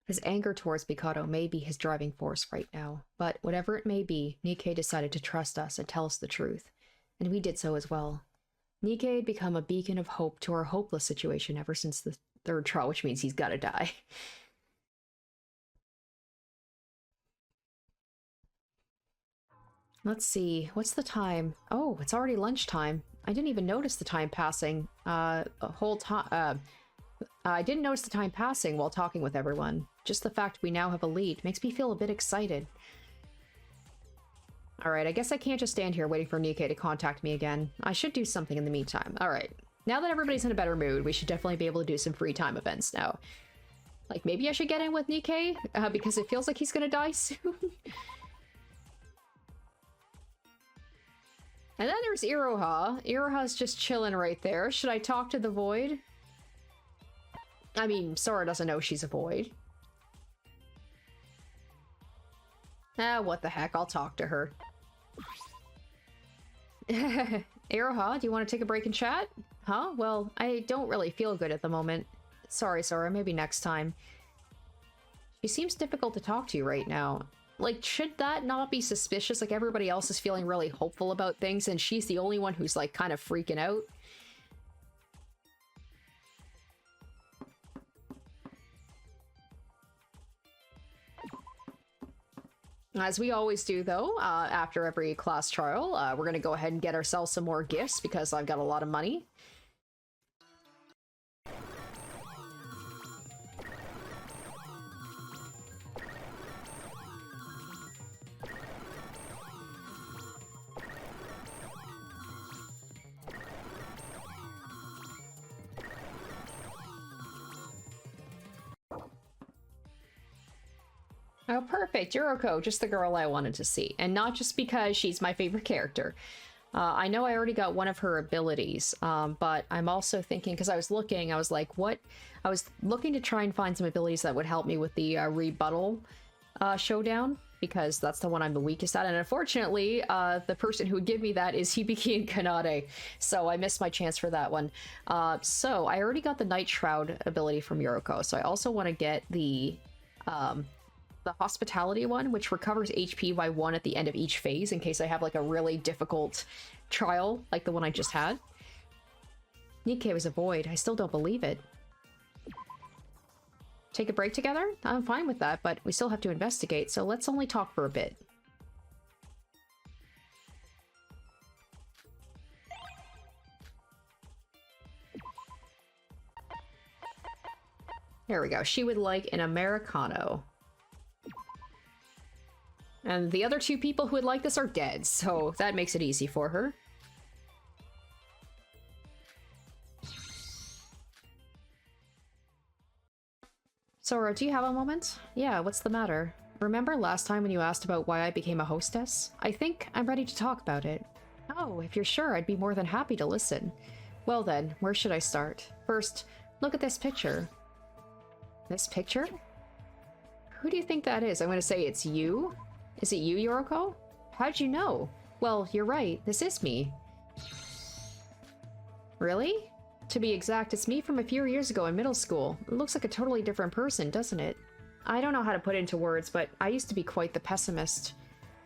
His anger towards Mikado may be his driving force right now, but whatever it may be, Nikke decided to trust us and tell us the truth, and we did so as well. Nikke had become a beacon of hope to our hopeless situation ever since the third trial, which means he's gotta die. Let's see, what's the time? Oh, it's already lunchtime. I didn't even notice the time passing. I didn't notice the time passing while talking with everyone. Just the fact we now have a lead makes me feel a bit excited. Alright, I guess I can't just stand here waiting for Nikke to contact me again. I should do something in the meantime. Alright, now that everybody's in a better mood, we should definitely be able to do some free time events now. Like, maybe I should get in with Nikke, because it feels like he's gonna die soon. And then there's Iroha. Iroha's just chilling right there. Should I talk to the Void? I mean, Sora doesn't know she's a Void. Ah, what the heck, I'll talk to her. Iroha, do you want to take a break and chat? Huh? Well, I don't really feel good at the moment. Sorry, Sora, maybe next time. She seems difficult to talk to right now. Like, should that not be suspicious? Like, everybody else is feeling really hopeful about things, and she's the only one who's, like, kind of freaking out. As we always do, though, after every class trial, we're gonna go ahead and get ourselves some more gifts, because I've got a lot of money. Oh, perfect. Yoruko, just the girl I wanted to see. And not just because she's my favorite character. I know I already got one of her abilities, but I'm also thinking, because I was like, what? I was looking to try and find some abilities that would help me with the rebuttal showdown, because that's the one I'm the weakest at. And unfortunately, the person who would give me that is Hibiki and Kanade, so I missed my chance for that one. So I already got the Night Shroud ability from Yoruko, so I also want to get the hospitality one, which recovers HP by 1 at the end of each phase in case I have like a really difficult trial like the one I just had. Nikkei was a void. I still don't believe it. Take a break together? I'm fine with that, but we still have to investigate, so let's only talk for a bit. There we go. She would like an Americano. And the other 2 people who would like this are dead, so that makes it easy for her. Sora, do you have a moment? Yeah, what's the matter? Remember last time when you asked about why I became a hostess? I think I'm ready to talk about it. Oh, if you're sure, I'd be more than happy to listen. Well then, where should I start? First, look at this picture. This picture? Who do you think that is? I'm gonna say it's you? Is it you, Yoruko? How'd you know? Well, you're right, this is me. Really? To be exact, it's me from a few years ago in middle school. It looks like a totally different person, doesn't it? I don't know how to put it into words, but I used to be quite the pessimist.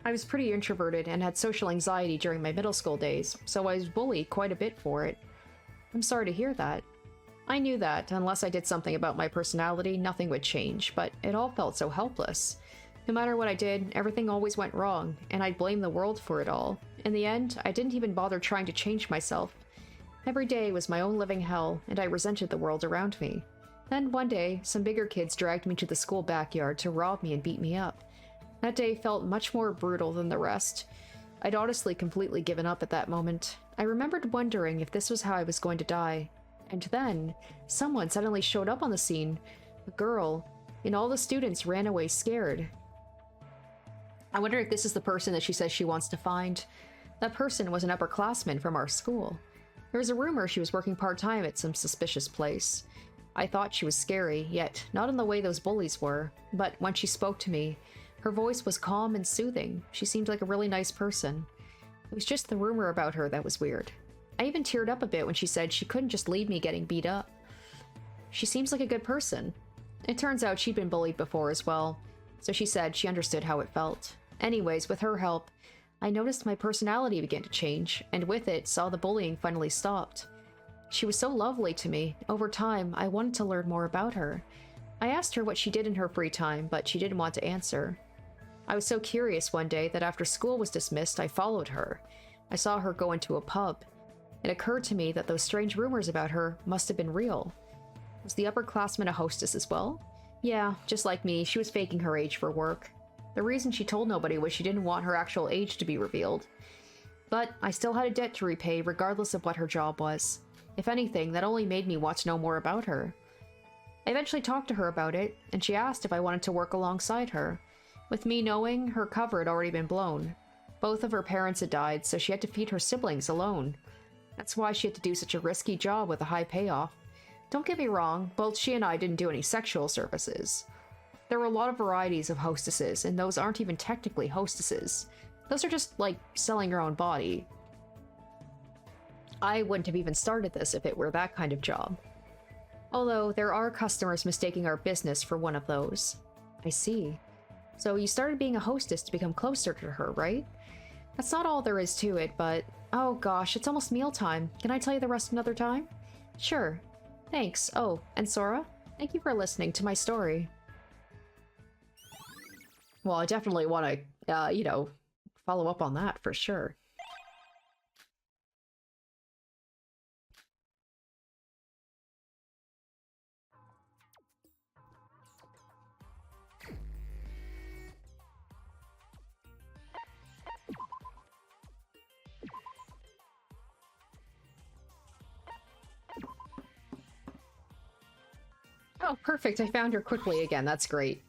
I was pretty introverted and had social anxiety during my middle school days, so I was bullied quite a bit for it. I'm sorry to hear that. I knew that, unless I did something about my personality, nothing would change, but it all felt so helpless. No matter what I did, everything always went wrong, and I'd blame the world for it all. In the end, I didn't even bother trying to change myself. Every day was my own living hell, and I resented the world around me. Then one day, some bigger kids dragged me to the school backyard to rob me and beat me up. That day felt much more brutal than the rest. I'd honestly completely given up at that moment. I remembered wondering if this was how I was going to die. And then, someone suddenly showed up on the scene. A girl, and all the students ran away scared. I wonder if this is the person that she says she wants to find. That person was an upperclassman from our school. There was a rumor she was working part-time at some suspicious place. I thought she was scary, yet not in the way those bullies were. But when she spoke to me, her voice was calm and soothing. She seemed like a really nice person. It was just the rumor about her that was weird. I even teared up a bit when she said she couldn't just leave me getting beat up. She seems like a good person. It turns out she'd been bullied before as well, so she said she understood how it felt. Anyways, with her help, I noticed my personality began to change, and with it, saw the bullying finally stopped. She was so lovely to me. Over time, I wanted to learn more about her. I asked her what she did in her free time, but she didn't want to answer. I was so curious one day that after school was dismissed, I followed her. I saw her go into a pub. It occurred to me that those strange rumors about her must have been real. Was the upperclassman a hostess as well? Yeah, just like me, she was faking her age for work. The reason she told nobody was she didn't want her actual age to be revealed. But I still had a debt to repay regardless of what her job was. If anything, that only made me want to know more about her. I eventually talked to her about it, and she asked if I wanted to work alongside her. With me knowing, her cover had already been blown. Both of her parents had died, so she had to feed her siblings alone. That's why she had to do such a risky job with a high payoff. Don't get me wrong, both she and I didn't do any sexual services. There were a lot of varieties of hostesses, and those aren't even technically hostesses. Those are just, like, selling your own body. I wouldn't have even started this if it were that kind of job. Although, there are customers mistaking our business for one of those. I see. So you started being a hostess to become closer to her, right? That's not all there is to it, but... Oh gosh, it's almost mealtime. Can I tell you the rest another time? Sure. Thanks. Oh, and Sora, thank you for listening to my story. Well, I definitely want to, you know, follow up on that for sure. Oh, perfect. I found her quickly again. That's great.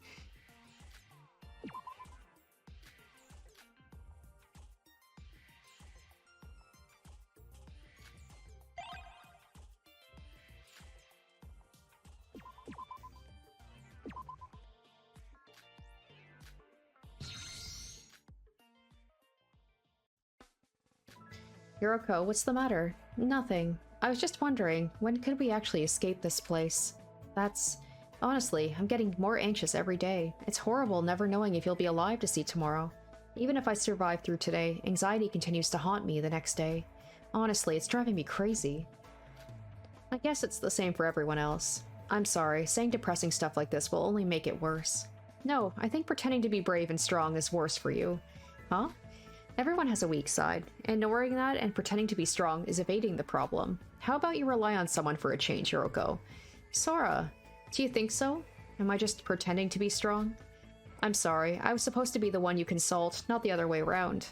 Yoruko, what's the matter? Nothing. I was just wondering, when could we actually escape this place? That's... Honestly, I'm getting more anxious every day. It's horrible never knowing if you'll be alive to see tomorrow. Even if I survive through today, anxiety continues to haunt me the next day. Honestly, it's driving me crazy. I guess it's the same for everyone else. I'm sorry, saying depressing stuff like this will only make it worse. No, I think pretending to be brave and strong is worse for you. Huh? Everyone has a weak side. Ignoring that and pretending to be strong is evading the problem. How about you rely on someone for a change, Yoruko? Sora, do you think so? Am I just pretending to be strong? I'm sorry, I was supposed to be the one you consult, not the other way around.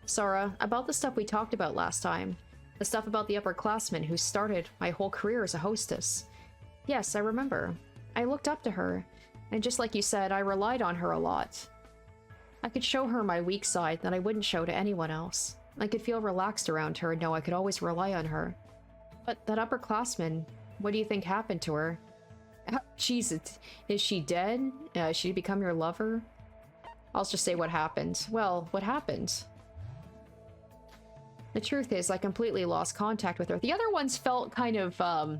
Sora, about the stuff we talked about last time. The stuff about the upperclassman who started my whole career as a hostess. Yes, I remember. I looked up to her, and just like you said, I relied on her a lot. I could show her my weak side that I wouldn't show to anyone else. I could feel relaxed around her and know I could always rely on her. But that upperclassman, what do you think happened to her? Jesus, is she dead? She become your lover? I'll just say what happened. Well, what happened? The truth is, I completely lost contact with her. The other ones felt kind of,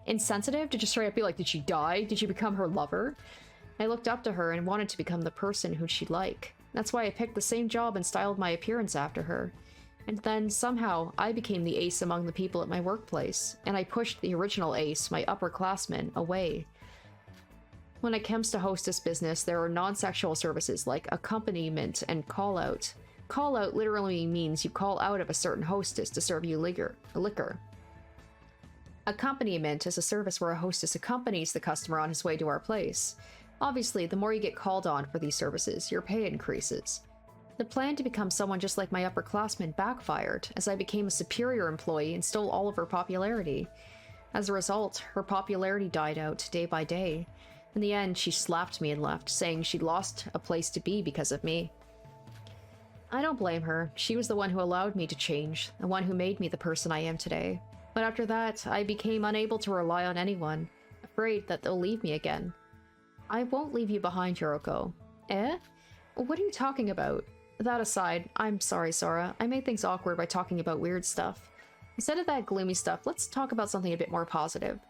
insensitive to just straight up be like, did she die? Did she become her lover? I looked up to her and wanted to become the person who she'd like. That's why I picked the same job and styled my appearance after her. And then, somehow, I became the ace among the people at my workplace, and I pushed the original ace, my upperclassman, away. When it comes to hostess business, there are non-sexual services like accompaniment and call-out. Call-out literally means you call out of a certain hostess to serve you liquor. Accompaniment is a service where a hostess accompanies the customer on his way to our place. Obviously, the more you get called on for these services, your pay increases. The plan to become someone just like my upperclassman backfired, as I became a superior employee and stole all of her popularity. As a result, her popularity died out day by day. In the end, she slapped me and left, saying she'd lost a place to be because of me. I don't blame her. She was the one who allowed me to change, the one who made me the person I am today. But after that, I became unable to rely on anyone, afraid that they'll leave me again. I won't leave you behind, Yoruko. Eh? What are you talking about? That aside, I'm sorry, Sora. I made things awkward by talking about weird stuff. Instead of that gloomy stuff, let's talk about something a bit more positive.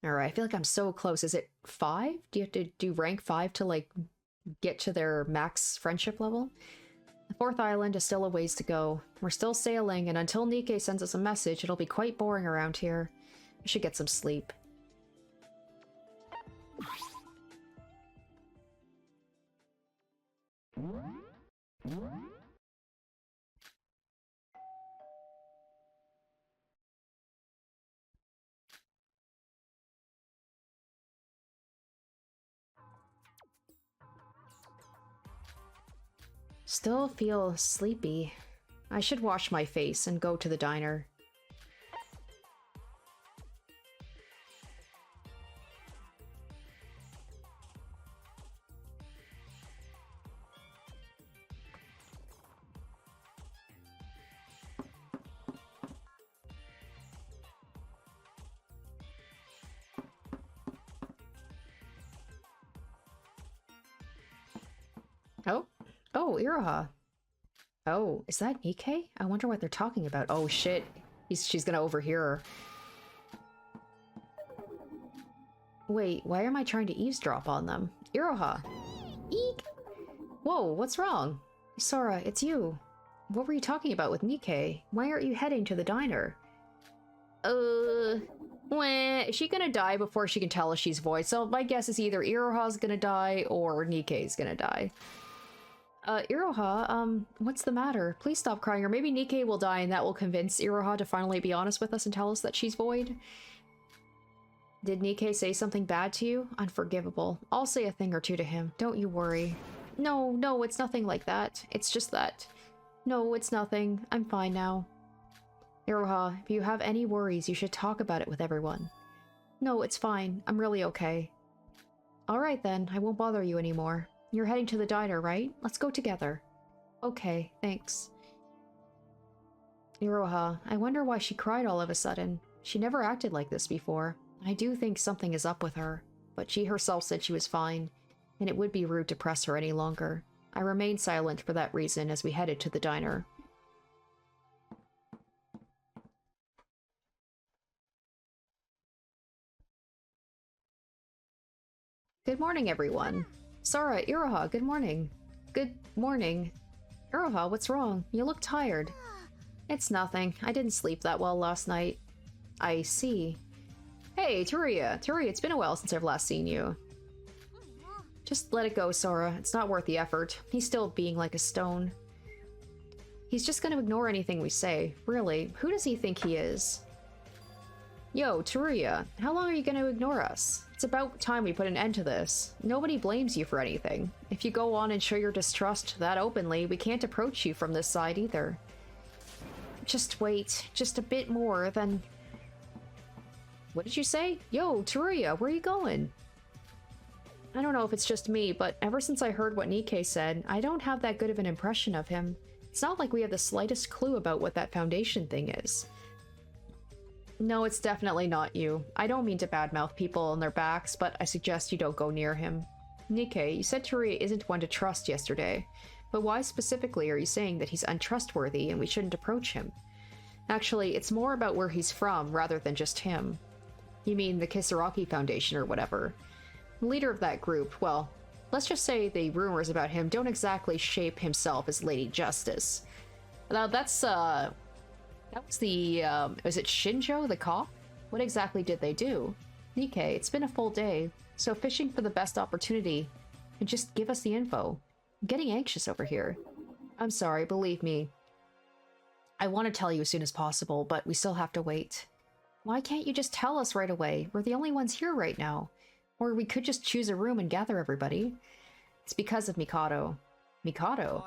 Alright, I feel like I'm so close. Is it 5? Do you have to do rank 5 to, like, get to their max friendship level? The 4th island is still a ways to go. We're still sailing, and until Nikke sends us a message, it'll be quite boring around here. I should get some sleep. Still feel sleepy. I should wash my face and go to the diner. Oh, Iroha. Oh, is that Nikke? I wonder what they're talking about. Oh shit, she's gonna overhear her. Wait, why am I trying to eavesdrop on them? Iroha! Eek! Whoa, what's wrong? Sora, it's you. What were you talking about with Nikke? Why aren't you heading to the diner? Is she gonna die before she can tell us she's void? So my guess is either Iroha's gonna die or Nikke's gonna die. Iroha, what's the matter? Please stop crying, or maybe Nikke will die and that will convince Iroha to finally be honest with us and tell us that she's void. Did Nikke say something bad to you? Unforgivable. I'll say a thing or two to him. Don't you worry. No, it's nothing like that. It's just that. No, it's nothing. I'm fine now. Iroha, if you have any worries, you should talk about it with everyone. No, it's fine. I'm really okay. Alright then, I won't bother you anymore. You're heading to the diner, right? Let's go together. Okay, thanks. Iroha, I wonder why she cried all of a sudden. She never acted like this before. I do think something is up with her. but she herself said she was fine, and it would be rude to press her any longer. I remained silent for that reason as we headed to the diner. Good morning, everyone. Sora, Iroha, good morning. Good morning. Iroha, what's wrong? You look tired. It's nothing. I didn't sleep that well last night. I see. Hey, Turia. Turia, it's been a while since I've last seen you. Just let it go, Sora. It's not worth the effort. He's still being like a stone. He's just gonna ignore anything we say. Really, who does he think he is? Yo, Turia, how long are you gonna ignore us? It's about time we put an end to this. Nobody blames you for anything. If you go on and show your distrust that openly, we can't approach you from this side either. Just wait. Just a bit more, then... What did you say? Yo, Turia, where are you going? I don't know if it's just me, but ever since I heard what Nikkei said, I don't have that good of an impression of him. It's not like we have the slightest clue about what that foundation thing is. No, it's definitely not you. I don't mean to badmouth people on their backs, but I suggest you don't go near him. Nikkei, you said Turia isn't one to trust yesterday, but why specifically are you saying that he's untrustworthy and we shouldn't approach him? Actually, it's more about where he's from rather than just him. You mean the Kisaragi Foundation or whatever. The leader of that group, well, let's just say the rumors about him don't exactly shape himself as Lady Justice. Now that was the, was it Shinjo, the cop? What exactly did they do? Nikkei, it's been a full day, so fishing for the best opportunity. And just give us the info. I'm getting anxious over here. I'm sorry, believe me. I want to tell you as soon as possible, but we still have to wait. Why can't you just tell us right away? We're the only ones here right now. Or we could just choose a room and gather everybody. It's because of Mikado. Mikado?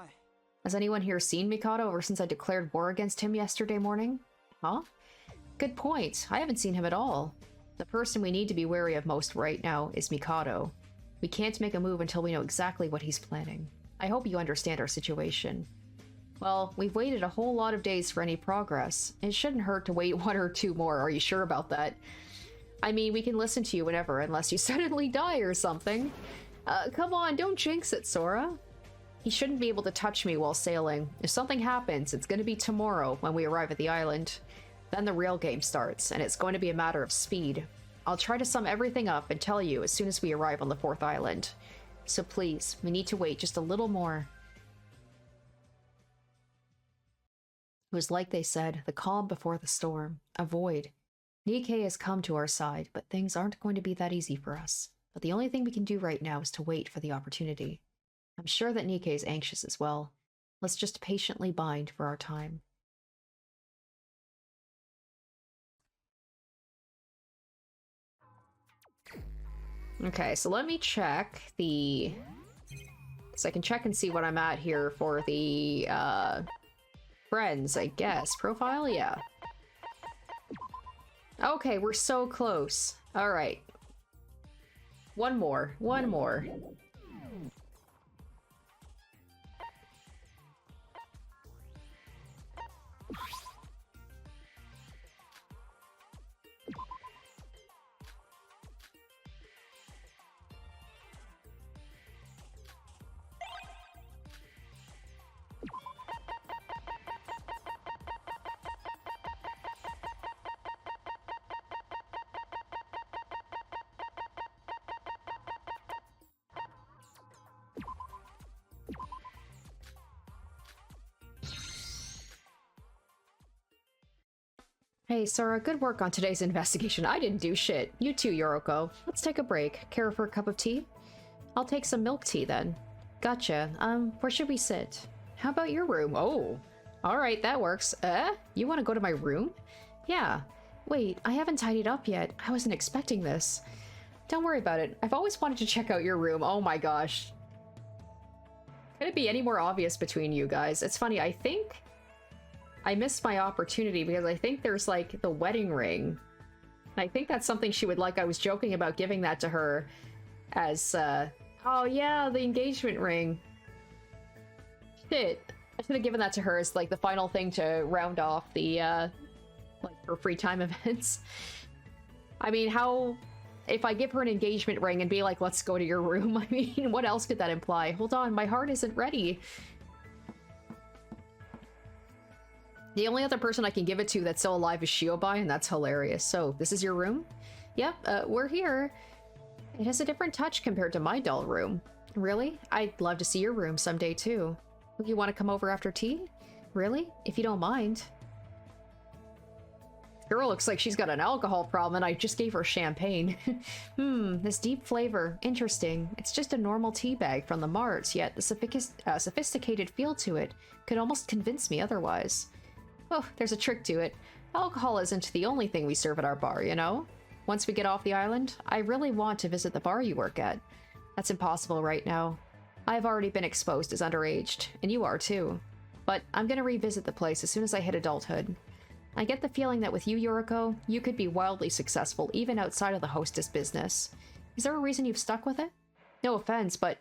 Has anyone here seen Mikado ever since I declared war against him yesterday morning? Huh? Good point. I haven't seen him at all. The person we need to be wary of most right now is Mikado. We can't make a move until we know exactly what he's planning. I hope you understand our situation. Well, we've waited a whole lot of days for any progress. It shouldn't hurt to wait 1 or 2 more, are you sure about that? I mean, we can listen to you whenever, unless you suddenly die or something. Come on, don't jinx it, Sora. He shouldn't be able to touch me while sailing. If something happens, it's going to be tomorrow when we arrive at the island. Then the real game starts, and it's going to be a matter of speed. I'll try to sum everything up and tell you as soon as we arrive on the 4th island. So please, we need to wait just a little more. It was like they said, the calm before the storm. Avoid. Nikkei has come to our side, but things aren't going to be that easy for us. But the only thing we can do right now is to wait for the opportunity. I'm sure that Nikkei is anxious as well. Let's just patiently bind for our time. Okay, so let me check the... So I can check and see what I'm at here for the, friends, I guess. Profile? Yeah. Okay, we're so close. Alright. One more. One more. Hey, Sora, good work on today's investigation. I didn't do shit. You too, Yoruko. Let's take a break. Care for a cup of tea? I'll take some milk tea then. Gotcha. Where should we sit? How about your room? Oh, alright, that works. You want to go to my room? Yeah. Wait, I haven't tidied up yet. I wasn't expecting this. Don't worry about it. I've always wanted to check out your room. Oh my gosh. Could it be any more obvious between you guys? It's funny, I think I missed my opportunity because I think there's like the wedding ring. I think that's something she would like. I was joking about giving that to her as, oh yeah, the engagement ring. Shit. I should have given that to her as like the final thing to round off the, like her free time events. I mean, how if I give her an engagement ring and be like, let's go to your room, I mean, what else could that imply? Hold on, my heart isn't ready. The only other person I can give it to that's still alive is Shiobai, and that's hilarious. So, this is your room? Yep, we're here. It has a different touch compared to my doll room. Really? I'd love to see your room someday, too. You want to come over after tea? Really? If you don't mind. Girl looks like she's got an alcohol problem and I just gave her champagne. This deep flavor. Interesting. It's just a normal tea bag from the marts, yet the sophisticated feel to it could almost convince me otherwise. Oh, there's a trick to it. Alcohol isn't the only thing we serve at our bar, you know? Once we get off the island, I really want to visit the bar you work at. That's impossible right now. I've already been exposed as underaged, and you are too. But I'm gonna revisit the place as soon as I hit adulthood. I get the feeling that with you, Yoruko, you could be wildly successful even outside of the hostess business. Is there a reason you've stuck with it? No offense, but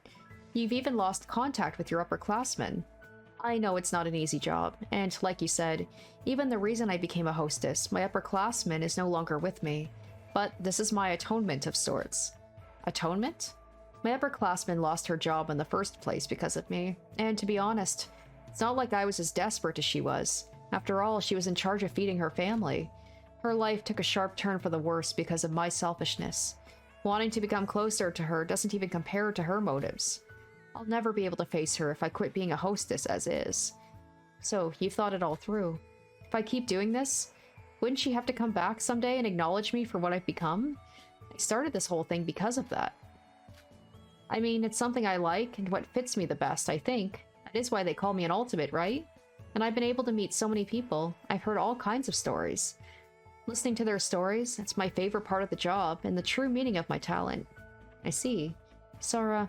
you've even lost contact with your upperclassmen. I know it's not an easy job, and like you said, even the reason I became a hostess, my upperclassman is no longer with me. But this is my atonement of sorts. Atonement? My upperclassman lost her job in the first place because of me, and to be honest, it's not like I was as desperate as she was. After all, she was in charge of feeding her family. Her life took a sharp turn for the worse because of my selfishness. Wanting to become closer to her doesn't even compare to her motives. I'll never be able to face her if I quit being a hostess as is. So, you've thought it all through. If I keep doing this, wouldn't she have to come back someday and acknowledge me for what I've become? I started this whole thing because of that. I mean, it's something I like and what fits me the best, I think. That is why they call me an ultimate, right? And I've been able to meet so many people. I've heard all kinds of stories. Listening to their stories, it's my favorite part of the job and the true meaning of my talent. I see. Sora,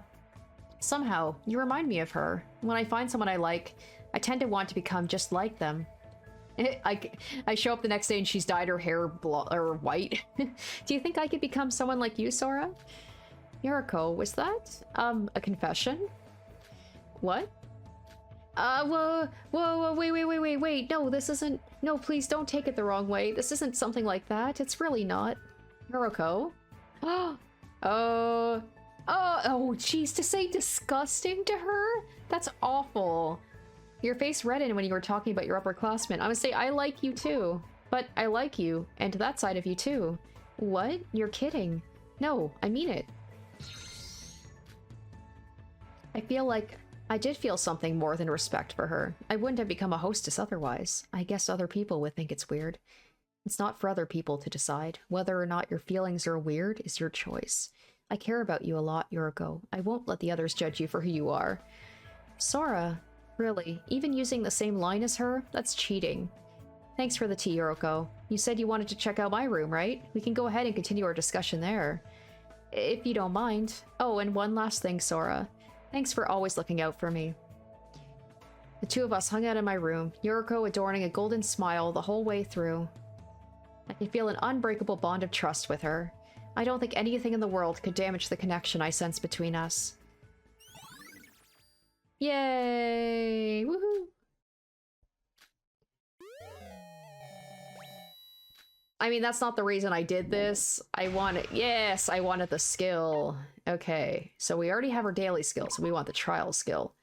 somehow, you remind me of her. When I find someone I like, I tend to want to become just like them. I show up the next day and she's dyed her hair or white. Do you think I could become someone like you, Sora? Yoruko, was that, a confession? What? Whoa, wait, no, this isn't- no, please don't take it the wrong way. This isn't something like that. It's really not. Yoruko? Oh, jeez, to say disgusting to her? That's awful. Your face reddened when you were talking about your upperclassmen. I'm gonna say I like you too. But I like you, and that side of you too. What? You're kidding. No, I mean it. I feel like I did feel something more than respect for her. I wouldn't have become a hostess otherwise. I guess other people would think it's weird. It's not for other people to decide. Whether or not your feelings are weird is your choice. I care about you a lot, Yoruko. I won't let the others judge you for who you are. Sora, really, even using the same line as her? That's cheating. Thanks for the tea, Yoruko. You said you wanted to check out my room, right? We can go ahead and continue our discussion there. If you don't mind. Oh, and one last thing, Sora. Thanks for always looking out for me. The two of us hung out in my room, Yoruko adorning a golden smile the whole way through. I can feel an unbreakable bond of trust with her. I don't think anything in the world could damage the connection I sense between us. Yay! Woohoo! I mean, that's not the reason I did this. I wanted- yes, I wanted the skill. Okay, so we already have our daily skill, so we want the trial skill.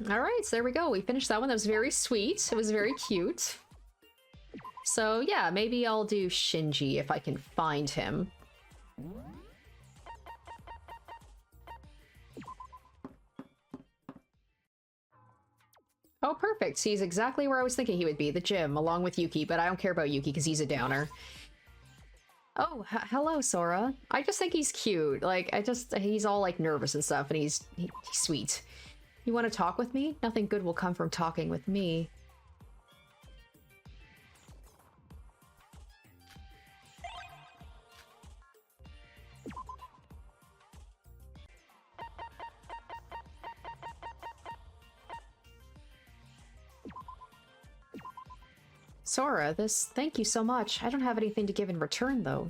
Alright, so there we go. We finished that one. That was very sweet. It was very cute. So yeah, maybe I'll do Shinji if I can find him. Oh, perfect. So he's exactly where I was thinking he would be, the gym, along with Yuki, but I don't care about Yuki because he's a downer. Oh, hello, Sora. I just think he's cute. Like, he's all, like, nervous and stuff, and he's sweet. You want to talk with me? Nothing good will come from talking with me. Sora, thank you so much. I don't have anything to give in return, though.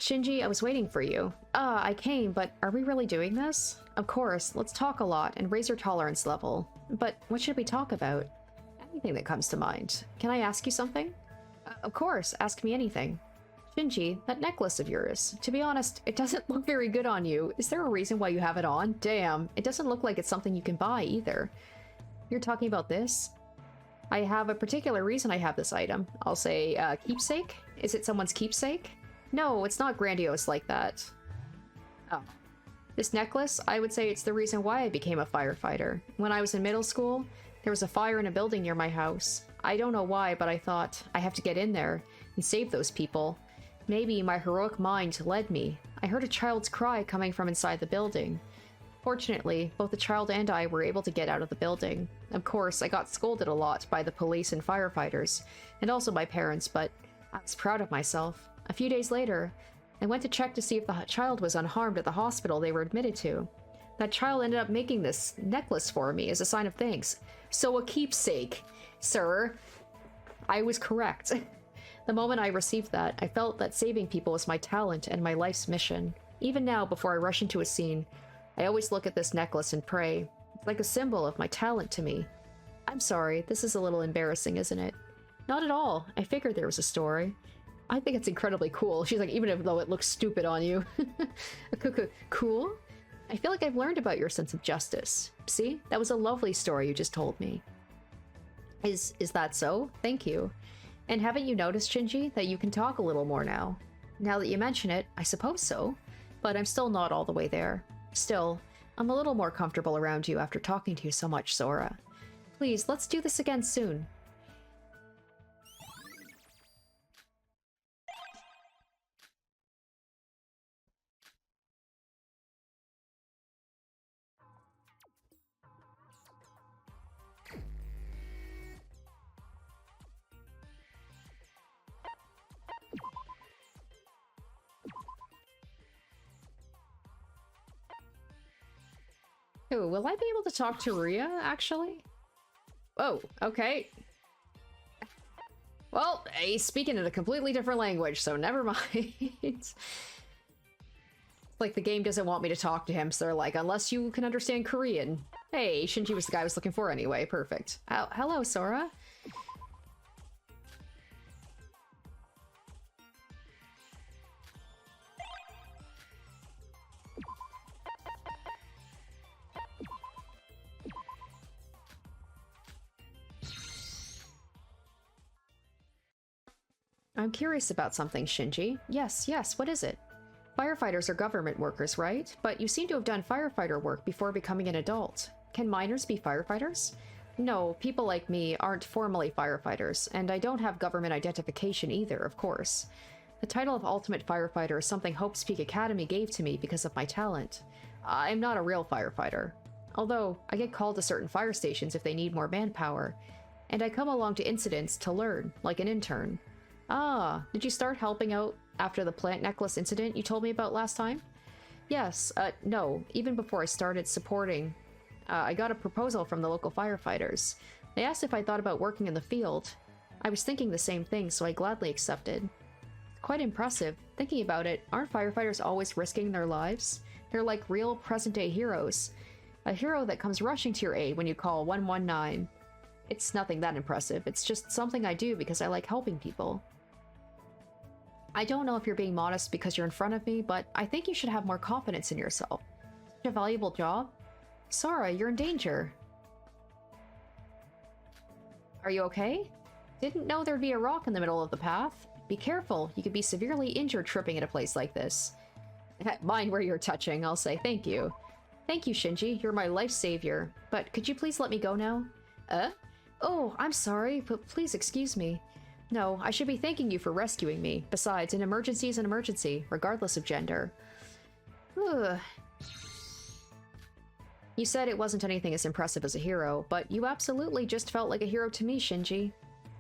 Shinji, I was waiting for you. I came, but are we really doing this? Of course, let's talk a lot and raise your tolerance level. But what should we talk about? Anything that comes to mind. Can I ask you something? Of course, ask me anything. Shinji, that necklace of yours. To be honest, it doesn't look very good on you. Is there a reason why you have it on? Damn, it doesn't look like it's something you can buy either. You're talking about this? I have a particular reason I have this item. I'll say, keepsake? Is it someone's keepsake? No, it's not grandiose like that. Oh. This necklace, I would say it's the reason why I became a firefighter. When I was in middle school, there was a fire in a building near my house. I don't know why, but I thought, I have to get in there and save those people. Maybe my heroic mind led me. I heard a child's cry coming from inside the building. Fortunately, both the child and I were able to get out of the building. Of course, I got scolded a lot by the police and firefighters, and also my parents, but I was proud of myself. A few days later, I went to check to see if the child was unharmed at the hospital they were admitted to. That child ended up making this necklace for me as a sign of thanks. So a keepsake, sir. I was correct. The moment I received that, I felt that saving people was my talent and my life's mission. Even now, before I rush into a scene, I always look at this necklace and pray. It's like a symbol of my talent to me. I'm sorry, this is a little embarrassing, isn't it? Not at all. I figured there was a story. I think it's incredibly cool. She's like, even though it looks stupid on you. Cool? I feel like I've learned about your sense of justice. See? That was a lovely story you just told me. Is that so? Thank you. And haven't you noticed, Shinji, that you can talk a little more now? Now that you mention it, I suppose so. But I'm still not all the way there. Still, I'm a little more comfortable around you after talking to you so much, Sora. Please, let's do this again soon. Ooh, will I be able to talk to Ria, actually? Oh, okay. Well, he's speaking in a completely different language, so never mind. It's like the game doesn't want me to talk to him, so they're like, unless you can understand Korean. Hey, Shinji was the guy I was looking for anyway. Perfect. Hello, Sora. I'm curious about something, Shinji. Yes, what is it? Firefighters are government workers, right? But you seem to have done firefighter work before becoming an adult. Can minors be firefighters? No, people like me aren't formally firefighters, and I don't have government identification either, of course. The title of Ultimate Firefighter is something Hope's Peak Academy gave to me because of my talent. I'm not a real firefighter. Although, I get called to certain fire stations if they need more manpower, and I come along to incidents to learn, like an intern. Ah, did you start helping out after the plant necklace incident you told me about last time? Yes, no, even before I started supporting, I got a proposal from the local firefighters. They asked if I thought about working in the field. I was thinking the same thing, so I gladly accepted. Quite impressive. Thinking about it, aren't firefighters always risking their lives? They're like real present-day heroes. A hero that comes rushing to your aid when you call 119. It's nothing that impressive, it's just something I do because I like helping people. I don't know if you're being modest because you're in front of me, but I think you should have more confidence in yourself. Such a valuable job. Sora, you're in danger. Are you okay? Didn't know there'd be a rock in the middle of the path. Be careful, you could be severely injured tripping at a place like this. Mind where you're touching, I'll say thank you. Thank you, Shinji, you're my life savior. But could you please let me go now? Oh, I'm sorry, but please excuse me. No, I should be thanking you for rescuing me. Besides, an emergency is an emergency, regardless of gender. Ugh. You said it wasn't anything as impressive as a hero, but you absolutely just felt like a hero to me, Shinji.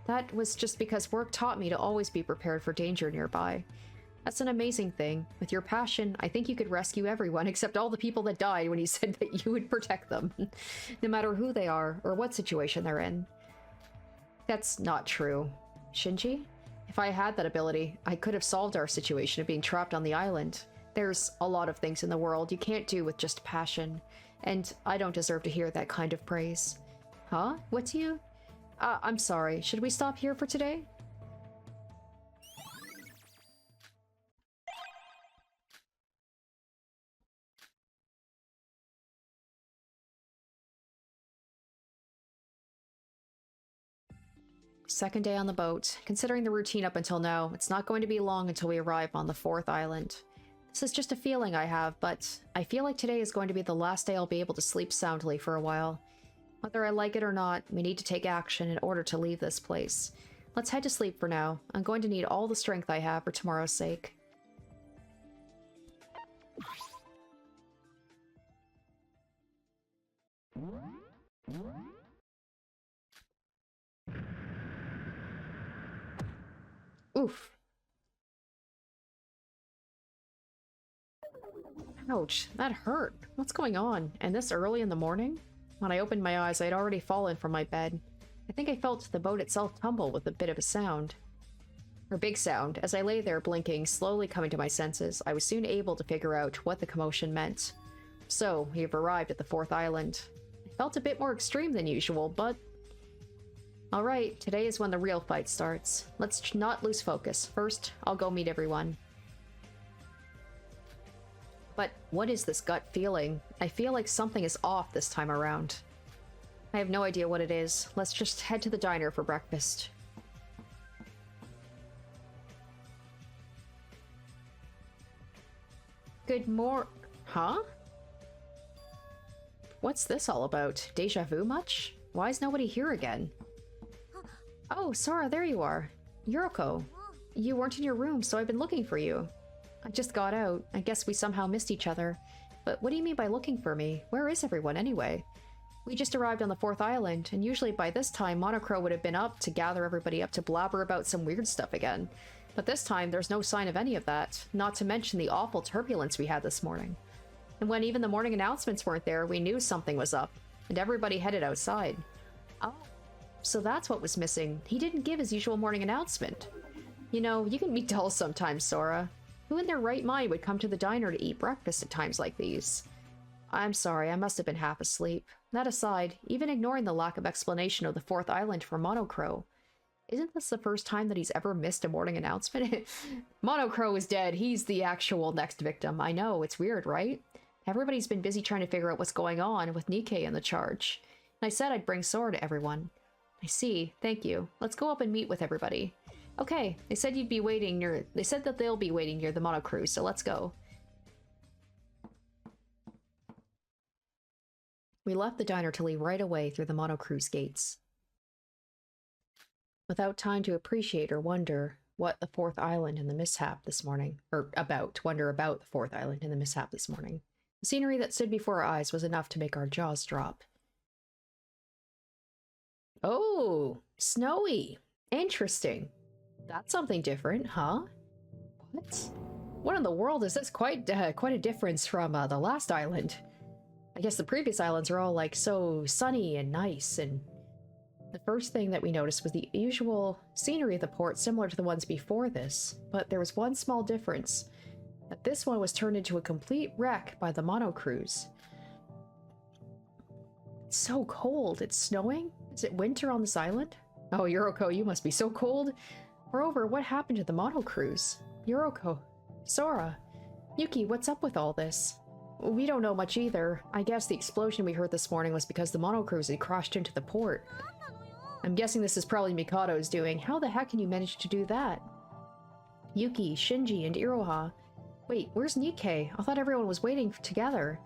That was just because work taught me to always be prepared for danger nearby. That's an amazing thing. With your passion, I think you could rescue everyone except all the people that died when you said that you would protect them. No matter who they are, or what situation they're in. That's not true. Shinji? If I had that ability, I could have solved our situation of being trapped on the island. There's a lot of things in the world you can't do with just passion, and I don't deserve to hear that kind of praise. Huh? What do you... I'm sorry. Should we stop here for today? Second day on the boat. Considering the routine up until now, it's not going to be long until we arrive on the 4th island. This is just a feeling I have, but I feel like today is going to be the last day I'll be able to sleep soundly for a while. Whether I like it or not, we need to take action in order to leave this place. Let's head to sleep for now. I'm going to need all the strength I have for tomorrow's sake. Oof. Ouch, that hurt. What's going on? And this early in the morning? When I opened my eyes, I had already fallen from my bed. I think I felt the boat itself tumble with a bit of a sound. Or big sound. As I lay there blinking, slowly coming to my senses, I was soon able to figure out what the commotion meant. So, we have arrived at the 4th island. It felt a bit more extreme than usual, but... Alright, today is when the real fight starts. Let's not lose focus. First, I'll go meet everyone. But what is this gut feeling? I feel like something is off this time around. I have no idea what it is. Let's just head to the diner for breakfast. Huh? What's this all about? Deja vu much? Why is nobody here again? Oh, Sora, there you are. Yoruko. You weren't in your room, so I've been looking for you. I just got out. I guess we somehow missed each other. But what do you mean by looking for me? Where is everyone anyway? We just arrived on the 4th island, and usually by this time Monocrow would have been up to gather everybody up to blabber about some weird stuff again. But this time there's no sign of any of that, not to mention the awful turbulence we had this morning. And when even the morning announcements weren't there, we knew something was up, and everybody headed outside. Oh, so that's what was missing. He didn't give his usual morning announcement. You know, you can be dull sometimes, Sora. Who in their right mind would come to the diner to eat breakfast at times like these? I'm sorry, I must have been half asleep. That aside, even ignoring the lack of explanation of the 4th island for Monocrow, isn't this the first time that he's ever missed a morning announcement? Monocrow is dead. He's the actual next victim. I know, it's weird, right? Everybody's been busy trying to figure out what's going on with Nikkei in the charge. And I said I'd bring Sora to everyone. I see. Thank you. Let's go up and meet with everybody. Okay, they said you'd be waiting near... They said that they'll be waiting near the Monocrow, so let's go. We left the diner to leave right away through the Monocrow's gates. Without time to appreciate or wonder what the 4th island and the mishap this morning... wonder about the 4th island and the mishap this morning. The scenery that stood before our eyes was enough to make our jaws drop. Oh, snowy. Interesting. That's something different, huh? What? What in the world is this? Quite a difference from the last island. I guess the previous islands are all like so sunny and nice, and the first thing that we noticed was the usual scenery of the port similar to the ones before this, but there was one small difference, that this one was turned into a complete wreck by the Monocrows. It's so cold. It's snowing? Is it winter on this island? Oh, Yoruko, you must be so cold. Moreover, what happened to the Monocrows? Yoruko, Sora, Yuki, what's up with all this? We don't know much either. I guess the explosion we heard this morning was because the Monocrows had crashed into the port. I'm guessing this is probably Mikado's doing. How the heck can you manage to do that? Yuki, Shinji, and Iroha. Wait, where's Nikkei? I thought everyone was waiting together.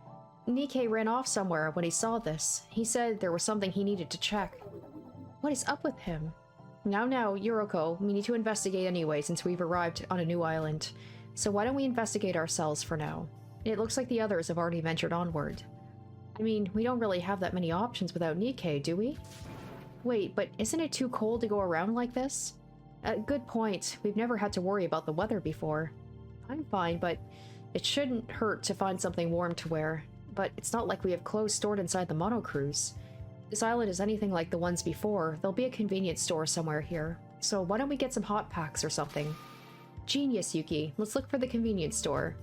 Nikkei ran off somewhere when he saw this. He said there was something he needed to check. What is up with him? Now, Yoruko, we need to investigate anyway since we've arrived on a new island. So why don't we investigate ourselves for now? It looks like the others have already ventured onward. I mean, we don't really have that many options without Nikkei, do we? Wait, but isn't it too cold to go around like this? Good point. We've never had to worry about the weather before. I'm fine, but it shouldn't hurt to find something warm to wear. But it's not like we have clothes stored inside the Monocrows. If this island is anything like the ones before, there'll be a convenience store somewhere here. So why don't we get some hot packs or something? Genius, Yuki. Let's look for the convenience store.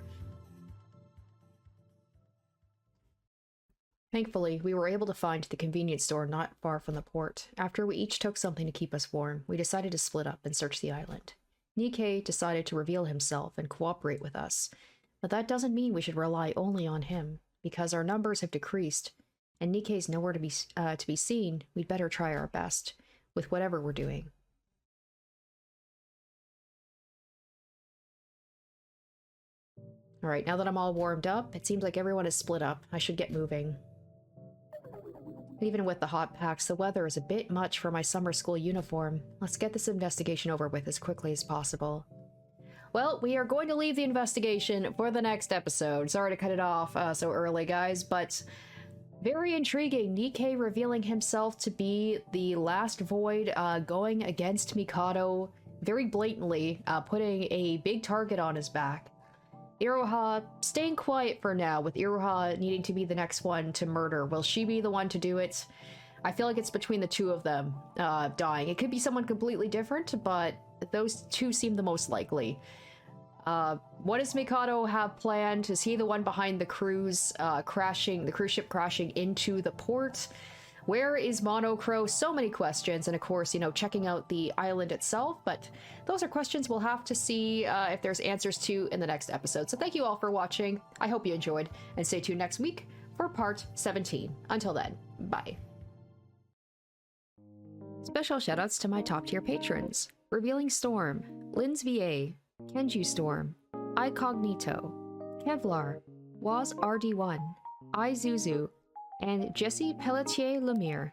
Thankfully, we were able to find the convenience store not far from the port. After we each took something to keep us warm, we decided to split up and search the island. Nikkei decided to reveal himself and cooperate with us, but that doesn't mean we should rely only on him. Because our numbers have decreased, and Nikkei's nowhere to be seen, we'd better try our best with whatever we're doing. Alright, now that I'm all warmed up, it seems like everyone is split up. I should get moving. Even with the hot packs, the weather is a bit much for my summer school uniform. Let's get this investigation over with as quickly as possible. Well, we are going to leave the investigation for the next episode. Sorry to cut it off so early, guys, but very intriguing. Nikkei revealing himself to be the last void, going against Mikado very blatantly, putting a big target on his back. Iroha staying quiet for now, with Iroha needing to be the next one to murder. Will she be the one to do it? I feel like it's between the two of them dying. It could be someone completely different, but those two seem the most likely. What does Mikado have planned? Is he the one behind the cruise ship crashing into the port? Where is Monocrow? So many questions, and of course, you know, checking out the island itself, but those are questions we'll have to see if there's answers to in the next episode. So thank you all for watching. I hope you enjoyed, and stay tuned next week for part 17. Until then, bye. Special shoutouts to my top tier patrons: Revealing Storm, Lynn's VA, Kenju Storm, iCognito, Kevlar, Waz RD1, iZuzu, and Jesse Pelletier Lemire.